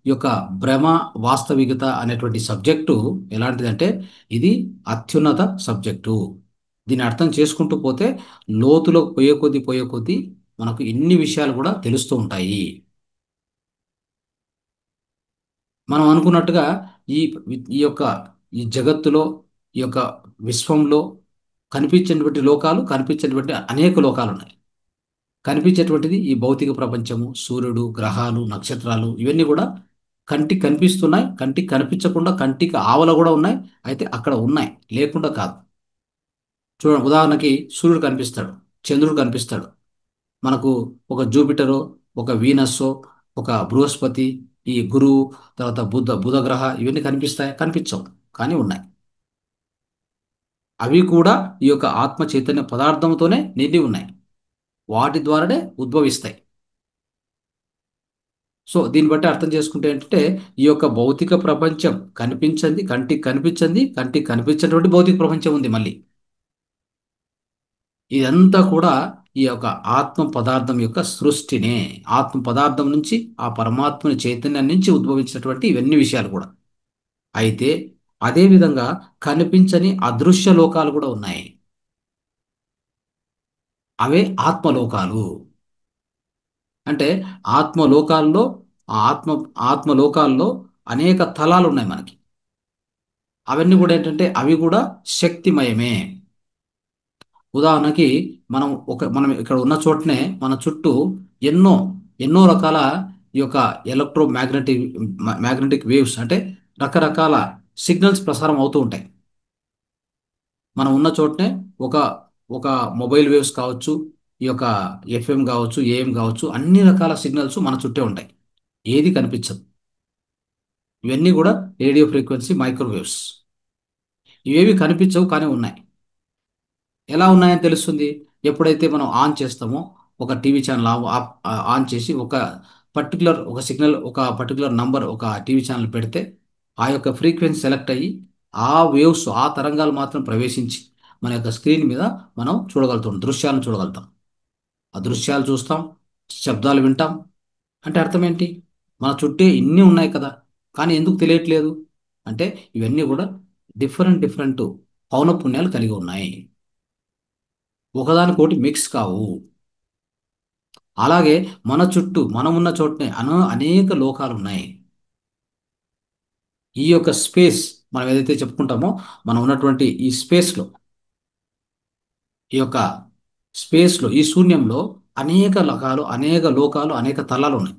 ఈ యొక్క భ్రమ వాస్తవికత అనేటువంటి సబ్జెక్టు ఎలాంటిదంటే, ఇది అత్యున్నత సబ్జెక్టు. దీన్ని అర్థం చేసుకుంటూ పోతే లోతులో పోయే కొద్దీ మనకు ఇన్ని విషయాలు కూడా తెలుస్తూ ఉంటాయి. మనం అనుకున్నట్టుగా ఈ ఈ జగత్తులో, ఈ యొక్క విశ్వంలో కనిపించేటువంటి అనేక లోకాలు ఉన్నాయి. కనిపించేటువంటిది ఈ భౌతిక ప్రపంచము, సూర్యుడు, గ్రహాలు, నక్షత్రాలు, ఇవన్నీ కూడా కంటికి కనిపిస్తున్నాయి. కంటికి కనిపించకుండా కంటికి ఆవల కూడా ఉన్నాయి. అయితే అక్కడ ఉన్నాయి, లేకుండా కాదు. చూడండి, ఉదాహరణకి సూర్యుడు కనిపిస్తాడు, చంద్రుడు కనిపిస్తాడు. మనకు ఒక జూపిటరో, ఒక వీనస్సో, ఒక బృహస్పతి, ఈ గురువు, తర్వాత బుధ గ్రహ, ఇవన్నీ కనిపించవు, కానీ ఉన్నాయి. అవి కూడా ఈ యొక్క ఆత్మ చైతన్య పదార్థంతోనే నిండి ఉన్నాయి. వాటి ద్వారానే ఉద్భవిస్తాయి. సో దీన్ని బట్టి అర్థం చేసుకుంటే ఏంటంటే, ఈ యొక్క భౌతిక ప్రపంచం కంటికి కనిపించినటువంటి భౌతిక ప్రపంచం ఉంది. మళ్ళీ ఇదంతా కూడా ఈ యొక్క ఆత్మ పదార్థం యొక్క సృష్టినే. ఆత్మ పదార్థం నుంచి, ఆ పరమాత్మని చైతన్యం నుంచి ఉద్భవించినటువంటి ఇవన్నీ విషయాలు కూడా. అయితే అదే విధంగా కనిపించని అదృశ్య లోకాలు కూడా ఉన్నాయి. అవే ఆత్మలోకాలు. అంటే ఆత్మలోకాల్లో ఆ ఆత్మలోకాల్లో అనేక తలాలు ఉన్నాయి మనకి. అవన్నీ కూడా ఏంటంటే, అవి కూడా శక్తిమయమే. ఉదాహరణకి మనం ఇక్కడ ఉన్న చోటనే మన చుట్టూ ఎన్నో ఎన్నో రకాల ఈ యొక్క మ్యాగ్నెటిక్ వేవ్స్, అంటే రకరకాల సిగ్నల్స్ ప్రసారం అవుతూ ఉంటాయి. మనం ఉన్న చోటనే ఒక ఒక మొబైల్ వేవ్స్ కావచ్చు, ఈ యొక్క ఎఫ్ఎం కావచ్చు, ఏఎం కావచ్చు, అన్ని రకాల సిగ్నల్స్ మన చుట్టే ఉంటాయి. ఏది కనిపించదు. ఇవన్నీ కూడా రేడియో ఫ్రీక్వెన్సీ మైక్రోవేవ్స్. ఇవేవి కనిపించవు, కానీ ఉన్నాయి. ఎలా ఉన్నాయని తెలుస్తుంది? ఎప్పుడైతే మనం ఆన్ చేస్తామో, ఒక టీవీ ఛానల్ ఆన్ చేసి ఒక సిగ్నల్, ఒక పర్టికులర్ నంబర్, ఒక టీవీ ఛానల్ పెడితే ఆ యొక్క ఫ్రీక్వెన్సీ సెలెక్ట్ అయ్యి ఆ వేవ్స్, ఆ తరంగాలు మాత్రం ప్రవేశించి మన యొక్క స్క్రీన్ మీద మనం దృశ్యాలను చూడగలుగుతాం. ఆ దృశ్యాలు చూస్తాం, శబ్దాలు వింటాం. అంటే అర్థం ఏంటి? మన చుట్టే ఇన్ని ఉన్నాయి కదా, కానీ ఎందుకు తెలియట్లేదు అంటే, ఇవన్నీ కూడా డిఫరెంట్ పౌనఃపున్యాలు కలిగి ఉన్నాయి. ఒకదానికోటి మిక్స్ కావు. అలాగే మన చుట్టూ మనం ఉన్న చోటనే అనేక లోకాలు ఉన్నాయి. ఈ యొక్క స్పేస్, మనం ఏదైతే చెప్పుకుంటామో, మనం ఉన్నటువంటి ఈ స్పేస్లో, ఈ యొక్క స్పేస్లో, ఈ శూన్యంలో అనేక లోకాలు, అనేక తలాలు ఉన్నాయి.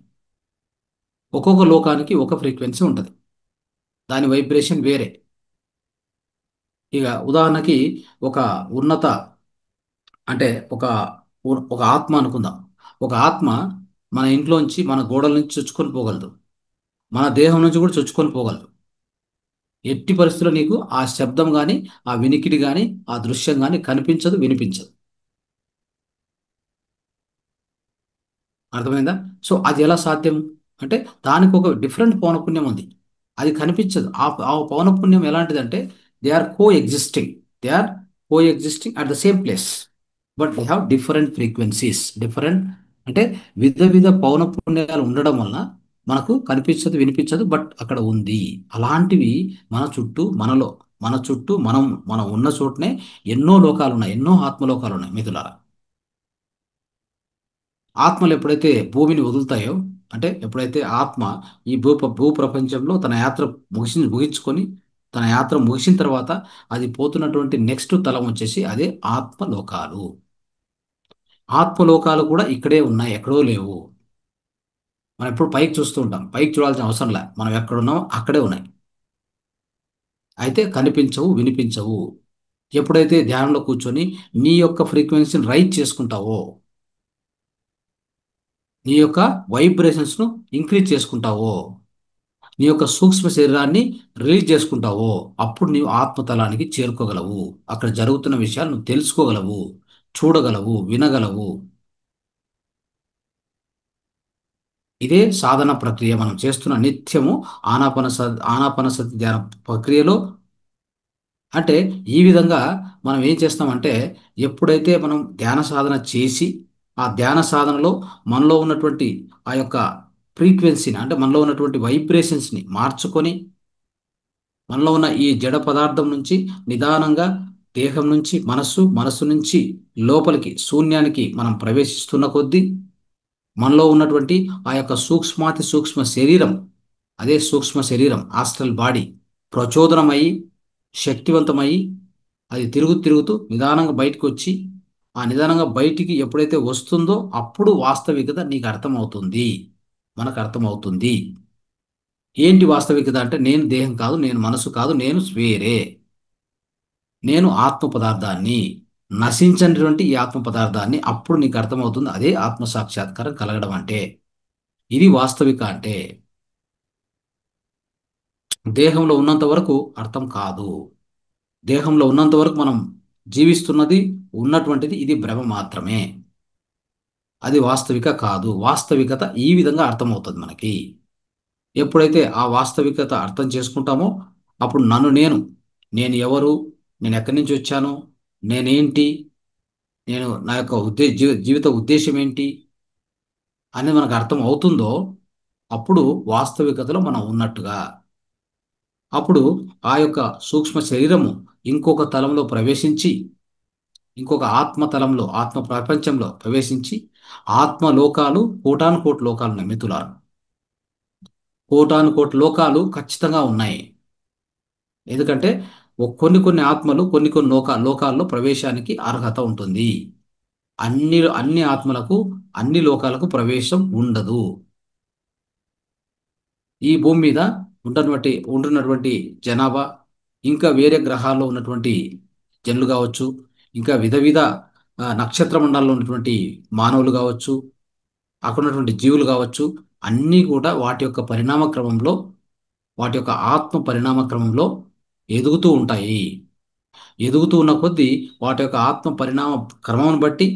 ఒక్కొక్క లోకానికి ఒక ఫ్రీక్వెన్సీ ఉంటుంది, దాని వైబ్రేషన్ వేరే. ఇక ఉదాహరణకి ఒక ఉన్నత, అంటే ఒక ఆత్మ అనుకుందాం. ఒక ఆత్మ మన ఇంట్లోంచి మన గోడల నుంచి చొచ్చుకొని పోగలదు, మన దేహం నుంచి కూడా చొచ్చుకొని పోగలదు. ఎట్టి పరిస్థితుల్లో నీకు ఆ శబ్దం కానీ, ఆ వినికిడి కానీ, ఆ దృశ్యం కానీ కనిపించదు, వినిపించదు. అర్థమైందా? సో అది ఎలా సాధ్యం అంటే దానికి ఒక డిఫరెంట్ పౌనఃపున్యం ఉంది. అది కనిపించదు. ఆ పౌనఃపున్యం ఎలాంటిదంటే they are coexisting, they are coexisting at the same place, but they have different frequencies. Different అంటే వివిధ పౌనఃపున్యాలు ఉండడం వలన మనకు కనిపించదు, వినిపించదు, బట్ అక్కడ ఉంది. అలాంటివి మన చుట్టూ, మన చుట్టూ మనం ఉన్న చోటనే ఎన్నో లోకాలు ఉన్నాయి, ఎన్నో ఆత్మలోకాలు ఉన్నాయి మిథులారా. ఆత్మలు ఎప్పుడైతే భూమిని వదులుతాయో, అంటే ఎప్పుడైతే ఆత్మ ఈ భూ ప్రపంచంలో తన యాత్ర ముగించుకొని, తన యాత్ర ముగిసిన తర్వాత అది పోతున్నటువంటి నెక్స్ట్ తలం వచ్చేసి అదే ఆత్మలోకాలు. ఆత్మలోకాలు కూడా ఇక్కడే ఉన్నాయి, ఎక్కడో లేవు. మనం ఎప్పుడు పైకి చూస్తూ ఉంటాం, పైకి చూడాల్సిన అవసరం లే, మనం ఎక్కడున్నామో అక్కడే ఉన్నాయి. అయితే కనిపించవు, వినిపించవు. ఎప్పుడైతే ధ్యానంలో కూర్చొని నీ యొక్క ఫ్రీక్వెన్సీని రైజ్ చేసుకుంటావో, నీ యొక్క వైబ్రేషన్స్ను ఇంక్రీజ్ చేసుకుంటావో, నీ యొక్క సూక్ష్మ శరీరాన్ని రిలీజ్ చేసుకుంటావో, అప్పుడు నీవు ఆత్మతలానికి చేరుకోగలవు. అక్కడ జరుగుతున్న విషయాలు నువ్వు తెలుసుకోగలవు, చూడగలవు, వినగలవు. ఇదే సాధన ప్రక్రియ మనం చేస్తున్న నిత్యము ఆనాపానసతి ధ్యాన ప్రక్రియలో. అంటే ఈ విధంగా మనం ఏం చేస్తామంటే ఎప్పుడైతే మనం ధ్యాన సాధన చేసి ఆ ధ్యాన సాధనలో మనలో ఉన్నటువంటి ఆ యొక్క ఫ్రీక్వెన్సీని, అంటే మనలో ఉన్నటువంటి వైబ్రేషన్స్ని మార్చుకొని మనలో ఉన్న ఈ జడ పదార్థం నుంచి నిదానంగా దేహం నుంచి మనస్సు నుంచి లోపలికి శూన్యానికి మనం ప్రవేశిస్తున్న కొద్దీ మనలో ఉన్నటువంటి ఆ యొక్క సూక్ష్మ శరీరం, అదే సూక్ష్మ శరీరం ఆస్ట్రల్ బాడీ ప్రచోదనమయ్యి శక్తివంతమయ్యి అది తిరుగుతూ నిదానంగా బయటకు వచ్చి ఆ నిదానంగా బయటికి ఎప్పుడైతే వస్తుందో అప్పుడు వాస్తవికత నీకు అర్థమవుతుంది, మనకు అర్థమవుతుంది. ఏంటి వాస్తవికత అంటే నేను దేహం కాదు, నేను మనసు కాదు, నేను వేరే, నేను ఆత్మ పదార్థాన్ని, నశించినటువంటి ఈ ఆత్మ పదార్థాన్ని. అప్పుడు నీకు అర్థమవుతుంది అదే ఆత్మ సాక్షాత్కారం కలగడం అంటే. ఇది వాస్తవిక అంటే. దేహంలో ఉన్నంత వరకు అర్థం కాదు. దేహంలో ఉన్నంత వరకు మనం జీవిస్తున్నది, ఉన్నటువంటిది ఇది భ్రమ మాత్రమే, అది వాస్తవిక కాదు. వాస్తవికత ఈ విధంగా అర్థమవుతుంది మనకి. ఎప్పుడైతే ఆ వాస్తవికత అర్థం చేసుకుంటామో అప్పుడు నేను ఎవరు, నేను ఎక్కడి నుంచి వచ్చాను, నేనేంటి, నా యొక్క జీవిత ఉద్దేశం ఏంటి అనేది మనకు అర్థం అవుతుందో అప్పుడు వాస్తవికతలో మనం ఉన్నట్టుగా. అప్పుడు ఆ యొక్క సూక్ష్మ శరీరము ఇంకొక తలంలో ప్రవేశించి, ఇంకొక ఆత్మ తలంలో, ఆత్మ ప్రపంచంలో ప్రవేశించి ఆత్మలోకాలు కోటాను కోటి లోకాలు ఉన్నాయి మిత్రులారా. కోటాను కోటి లోకాలు ఖచ్చితంగా ఉన్నాయి. ఎందుకంటే కొన్ని ఆత్మలు కొన్ని లోకాల్లో ప్రవేశానికి అర్హత ఉంటుంది. అన్ని ఆత్మలకు అన్ని లోకాలకు ప్రవేశం ఉండదు. ఈ భూమి మీద ఉంటున్నటువంటి జనాభా, ఇంకా వేరే గ్రహాల్లో ఉన్నటువంటి జనులు కావచ్చు, ఇంకా విధ నక్షత్ర మండలాల్లో ఉన్నటువంటి మానవులు కావచ్చు, అక్కడ ఉన్నటువంటి జీవులు కావచ్చు, అన్నీ కూడా వాటి యొక్క పరిణామ క్రమంలో, వాటి యొక్క ఆత్మ పరిణామ క్రమంలో ఎదుగుతూ ఉంటాయి. ఎదుగుతూ ఉన్న కొద్దీ వాటి యొక్క ఆత్మ పరిణామ క్రమం బట్టి,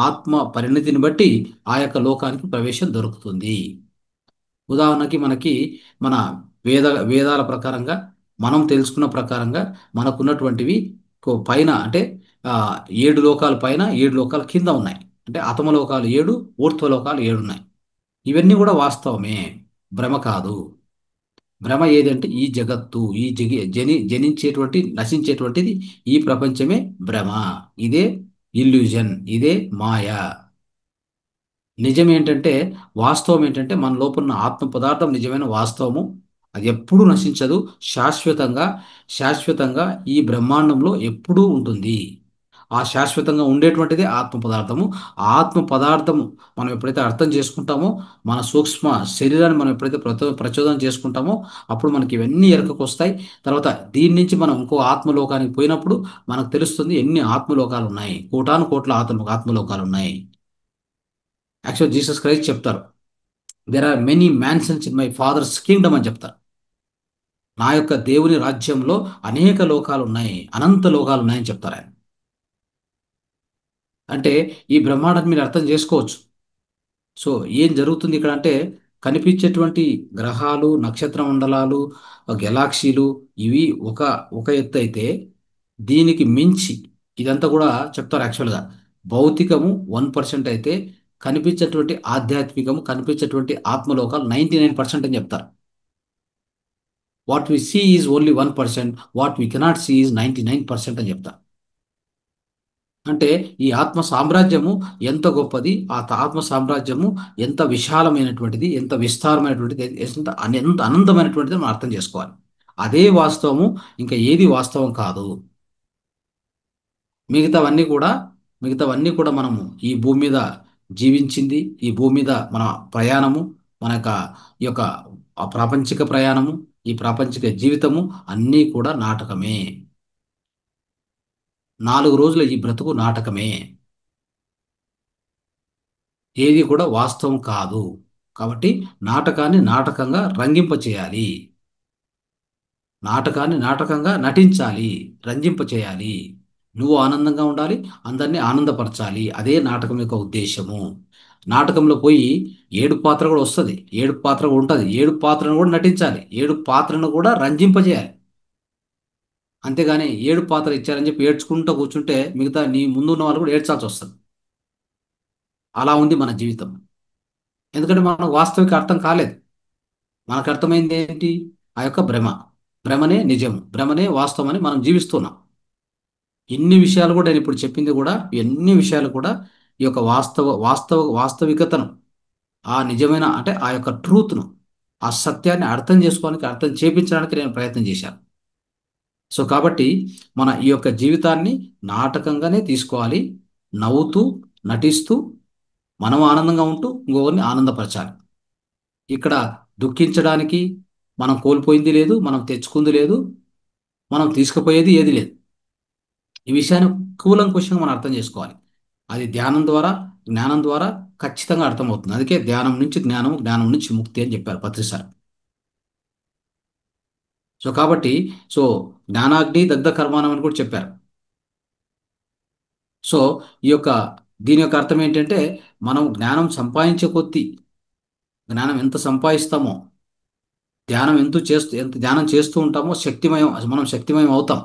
ఆత్మ పరిణతిని బట్టి ఆ యొక్క లోకానికి ప్రవేశం దొరుకుతుంది. ఉదాహరణకి మనకి మన వేదాల ప్రకారంగా మనం తెలుసుకున్న ప్రకారంగా మనకున్నటువంటివి పైన అంటే 7 లోకాల పైన 7 లోకాల కింద ఉన్నాయి. అంటే అతమ లోకాలు 7, ఊర్ధ్వలోకాలు 7 ఉన్నాయి. ఇవన్నీ కూడా వాస్తవమే, భ్రమ కాదు. భ్రమ ఏదంటే ఈ జగత్తు, ఈ జనించేటువంటి నశించేటువంటిది ఈ ప్రపంచమే భ్రమ. ఇదే ఇల్యూజన్, ఇదే మాయ. నిజం ఏంటంటే, వాస్తవం ఏంటంటే మన లోపల ఉన్న ఆత్మ పదార్థం నిజమైన వాస్తవము. అది ఎప్పుడూ నశించదు, శాశ్వతంగా ఈ బ్రహ్మాండంలో ఎప్పుడూ ఉంటుంది. ఆ శాశ్వతంగా ఉండేటువంటిదే ఆత్మ పదార్థము. ఆ ఆత్మ పదార్థము మనం ఎప్పుడైతే అర్థం చేసుకుంటామో, మన సూక్ష్మ శరీరాన్ని మనం ఎప్పుడైతే ప్రచోదనం చేసుకుంటామో అప్పుడు మనకి ఇవన్నీ ఎరకకు వస్తాయి. తర్వాత దీని నుంచి మనం ఇంకో ఆత్మలోకానికి పోయినప్పుడు మనకు తెలుస్తుంది ఎన్ని ఆత్మలోకాలు ఉన్నాయి, కోటాను కోట్ల ఆత్మలోకాలు ఉన్నాయి. యాక్చువల్ జీసస్ క్రైస్ట్ చెప్తారు, there are many mansions in my father's kingdom అని చెప్తారు. నా యొక్క దేవుని రాజ్యంలో అనేక లోకాలు ఉన్నాయి, అనంత లోకాలు ఉన్నాయని చెప్తారు ఆయన. అంటే ఈ బ్రహ్మాండాన్ని మీరు అర్థం చేసుకోవచ్చు. సో ఏం జరుగుతుంది ఇక్కడ అంటే, కనిపించేటువంటి గ్రహాలు, నక్షత్ర మండలాలు, గెలాక్సీలు, ఇవి ఒక ఒక ఎత్తు అయితే, దీనికి మించి ఇదంతా కూడా చెప్తారు యాక్చువల్గా. భౌతికము 1% అయితే, కనిపించేటువంటి ఆధ్యాత్మికము, కనిపించేటువంటి ఆత్మలోకాలు 99% అని చెప్తారు. What we see is only 1%, what we cannot see is 99% అని చెప్తారు. అంటే ఈ ఆత్మ సామ్రాజ్యము ఎంత గొప్పది, ఆత్మ సామ్రాజ్యము ఎంత విశాలమైనటువంటిది, ఎంత విస్తారమైనటువంటిది, ఎంత అనంతమైనటువంటిది మనం అర్థం చేసుకోవాలి. అదే వాస్తవము, ఇంకా ఏది వాస్తవం కాదు. మిగతావన్నీ కూడా మిగతావన్నీ కూడా మనము ఈ భూమి మీద జీవించింది, ఈ భూమి మీద మన ప్రయాణము, మన యొక్క ఈ యొక్క ప్రాపంచిక ప్రయాణము, ఈ ప్రాపంచిక జీవితము అన్నీ కూడా నాటకమే. 4 రోజుల ఈ బ్రతుకు నాటకమే, ఏది కూడా వాస్తవం కాదు. కాబట్టి నాటకాన్ని నాటకంగా రంజింప చేయాలి, నాటకాన్ని నాటకంగా నటించాలి, రంజింప చేయాలి. నువ్వు ఆనందంగా ఉండాలి, అందరినీ ఆనందపరచాలి. అదే నాటకం యొక్క ఉద్దేశము. నాటకంలో పోయి ఏడు పాత్ర కూడా వస్తుంది, ఏడు పాత్ర కూడా ఉంటుంది, ఏడు పాత్రను కూడా నటించాలి, ఏడు పాత్రను కూడా రంజింపజేయాలి. అంతేగాని ఏడు పాత్ర ఇచ్చారని చెప్పి ఏడ్చుకుంటూ కూర్చుంటే మిగతా నీ ముందున్న వాళ్ళు కూడా ఏడ్చాల్సి వస్తుంది. అలా ఉంది మన జీవితం. ఎందుకంటే మనకు వాస్తవిక అర్థం కాలేదు. మనకు అర్థమైంది ఏంటి? ఆ యొక్క భ్రమ, భ్రమనే నిజము, భ్రమనే వాస్తవం అని మనం జీవిస్తున్నాం. ఇన్ని విషయాలు కూడా నేను ఇప్పుడు చెప్పింది కూడా, ఎన్ని విషయాలు కూడా ఈ యొక్క వాస్తవికతను, ఆ నిజమైన అంటే ఆ యొక్క ట్రూత్ను, ఆ సత్యాన్ని అర్థం చేసుకోవడానికి, అర్థం చేపించడానికి నేను ప్రయత్నం చేశాను. సో కాబట్టి మన ఈ యొక్క జీవితాన్ని నాటకంగానే తీసుకోవాలి. నవ్వుతూ, నటిస్తూ, మనం ఆనందంగా ఉంటూ ఇంకొకరిని ఆనందపరచాలి. ఇక్కడ దుఃఖించడానికి మనం కోల్పోయింది లేదు, మనం తెచ్చుకుంది లేదు, మనం తీసుకుపోయేది ఏది లేదు. ఈ విషయాన్ని కూలంకుషంగా మనం అర్థం చేసుకోవాలి. అది ధ్యానం ద్వారా, జ్ఞానం ద్వారా ఖచ్చితంగా అర్థమవుతుంది. అందుకే ధ్యానం నుంచి జ్ఞానం, జ్ఞానం నుంచి ముక్తి అని చెప్పారు పత్రి సార్. సో కాబట్టి సో జ్ఞానాగ్ని దగ్ధ కర్మాణం అని కూడా చెప్పారు. సో ఈ యొక్క దీని యొక్క అర్థం ఏంటంటే, మనం జ్ఞానం సంపాదించే కొద్దీ, జ్ఞానం ఎంత సంపాదిస్తామో, ఎంత ధ్యానం చేస్తూ ఉంటామో మనం శక్తిమయం అవుతాం.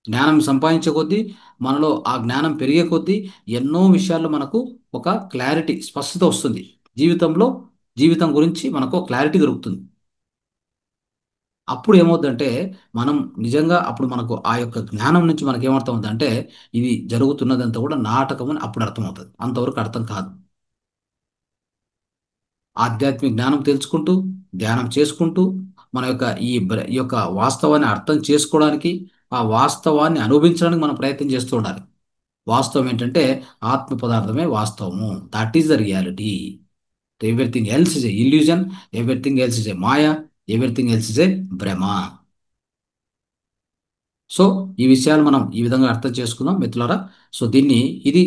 జ్ఞానం సంపాదించే కొద్దీ, మనలో ఆ జ్ఞానం పెరిగే కొద్దీ ఎన్నో విషయాల్లో మనకు ఒక క్లారిటీ, స్పష్టత వస్తుంది. జీవితం గురించి మనకు క్లారిటీ దొరుకుతుంది. అప్పుడు ఏమవుతుందంటే, మనం నిజంగా అప్పుడు మనకు ఆ యొక్క జ్ఞానం నుంచి మనకి ఏమర్థమవుతుందంటే, ఇది జరుగుతున్నదంతా కూడా నాటకం అని అప్పుడు అర్థమవుతుంది. అంతవరకు అర్థం కాదు. ఆధ్యాత్మిక జ్ఞానం తెలుసుకుంటూ, ధ్యానం చేసుకుంటూ, మన యొక్క ఈ యొక్క వాస్తవాన్ని అర్థం చేసుకోవడానికి, ఆ వాస్తవాన్ని అనుభవించడానికి మనం ప్రయత్నం చేస్తూ ఉండాలి. వాస్తవం ఏంటంటే ఆత్మ పదార్థమే వాస్తవము. That is the reality. Everything else is a illusion, everything else is a Maya, everything else is a భ్రమ. సో ఈ విషయాలు మనం ఈ విధంగా అర్థం చేసుకుందాం మిత్రులారా. సో ఇది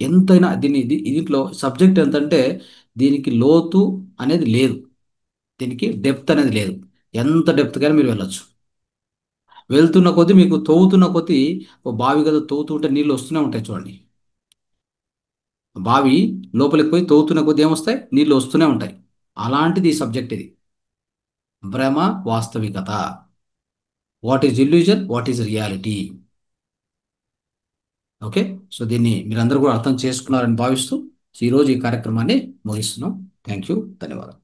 ఎంతైనా దీంట్లో సబ్జెక్ట్ ఎంతంటే, దీనికి లోతు అనేది లేదు, దీనికి డెప్త్ అనేది లేదు. ఎంత డెప్త్గా మీరు వెళ్ళొచ్చు. వెళ్తున్న కొద్దీ, మీకు తవ్వుతున్న కొద్దీ, ఓ బావి కదా తవ్వుతుంటే నీళ్ళు వస్తూనే ఉంటాయి చూడండి. బావి లోపలికి పోయి తవ్వుతున్న కొద్దీ ఏమొస్తాయి? నీళ్ళు వస్తూనే ఉంటాయి. అలాంటిది ఈ సబ్జెక్ట్ ఇది. భ్రమ, వాస్తవికత. What is illusion, what is reality. Okay. So దీన్ని మీరందరూ కూడా అర్థం చేసుకున్నారని భావిస్తూ ఈరోజు ఈ కార్యక్రమాన్ని ముగిస్తున్నాం. థ్యాంక్ యూ, ధన్యవాదాలు.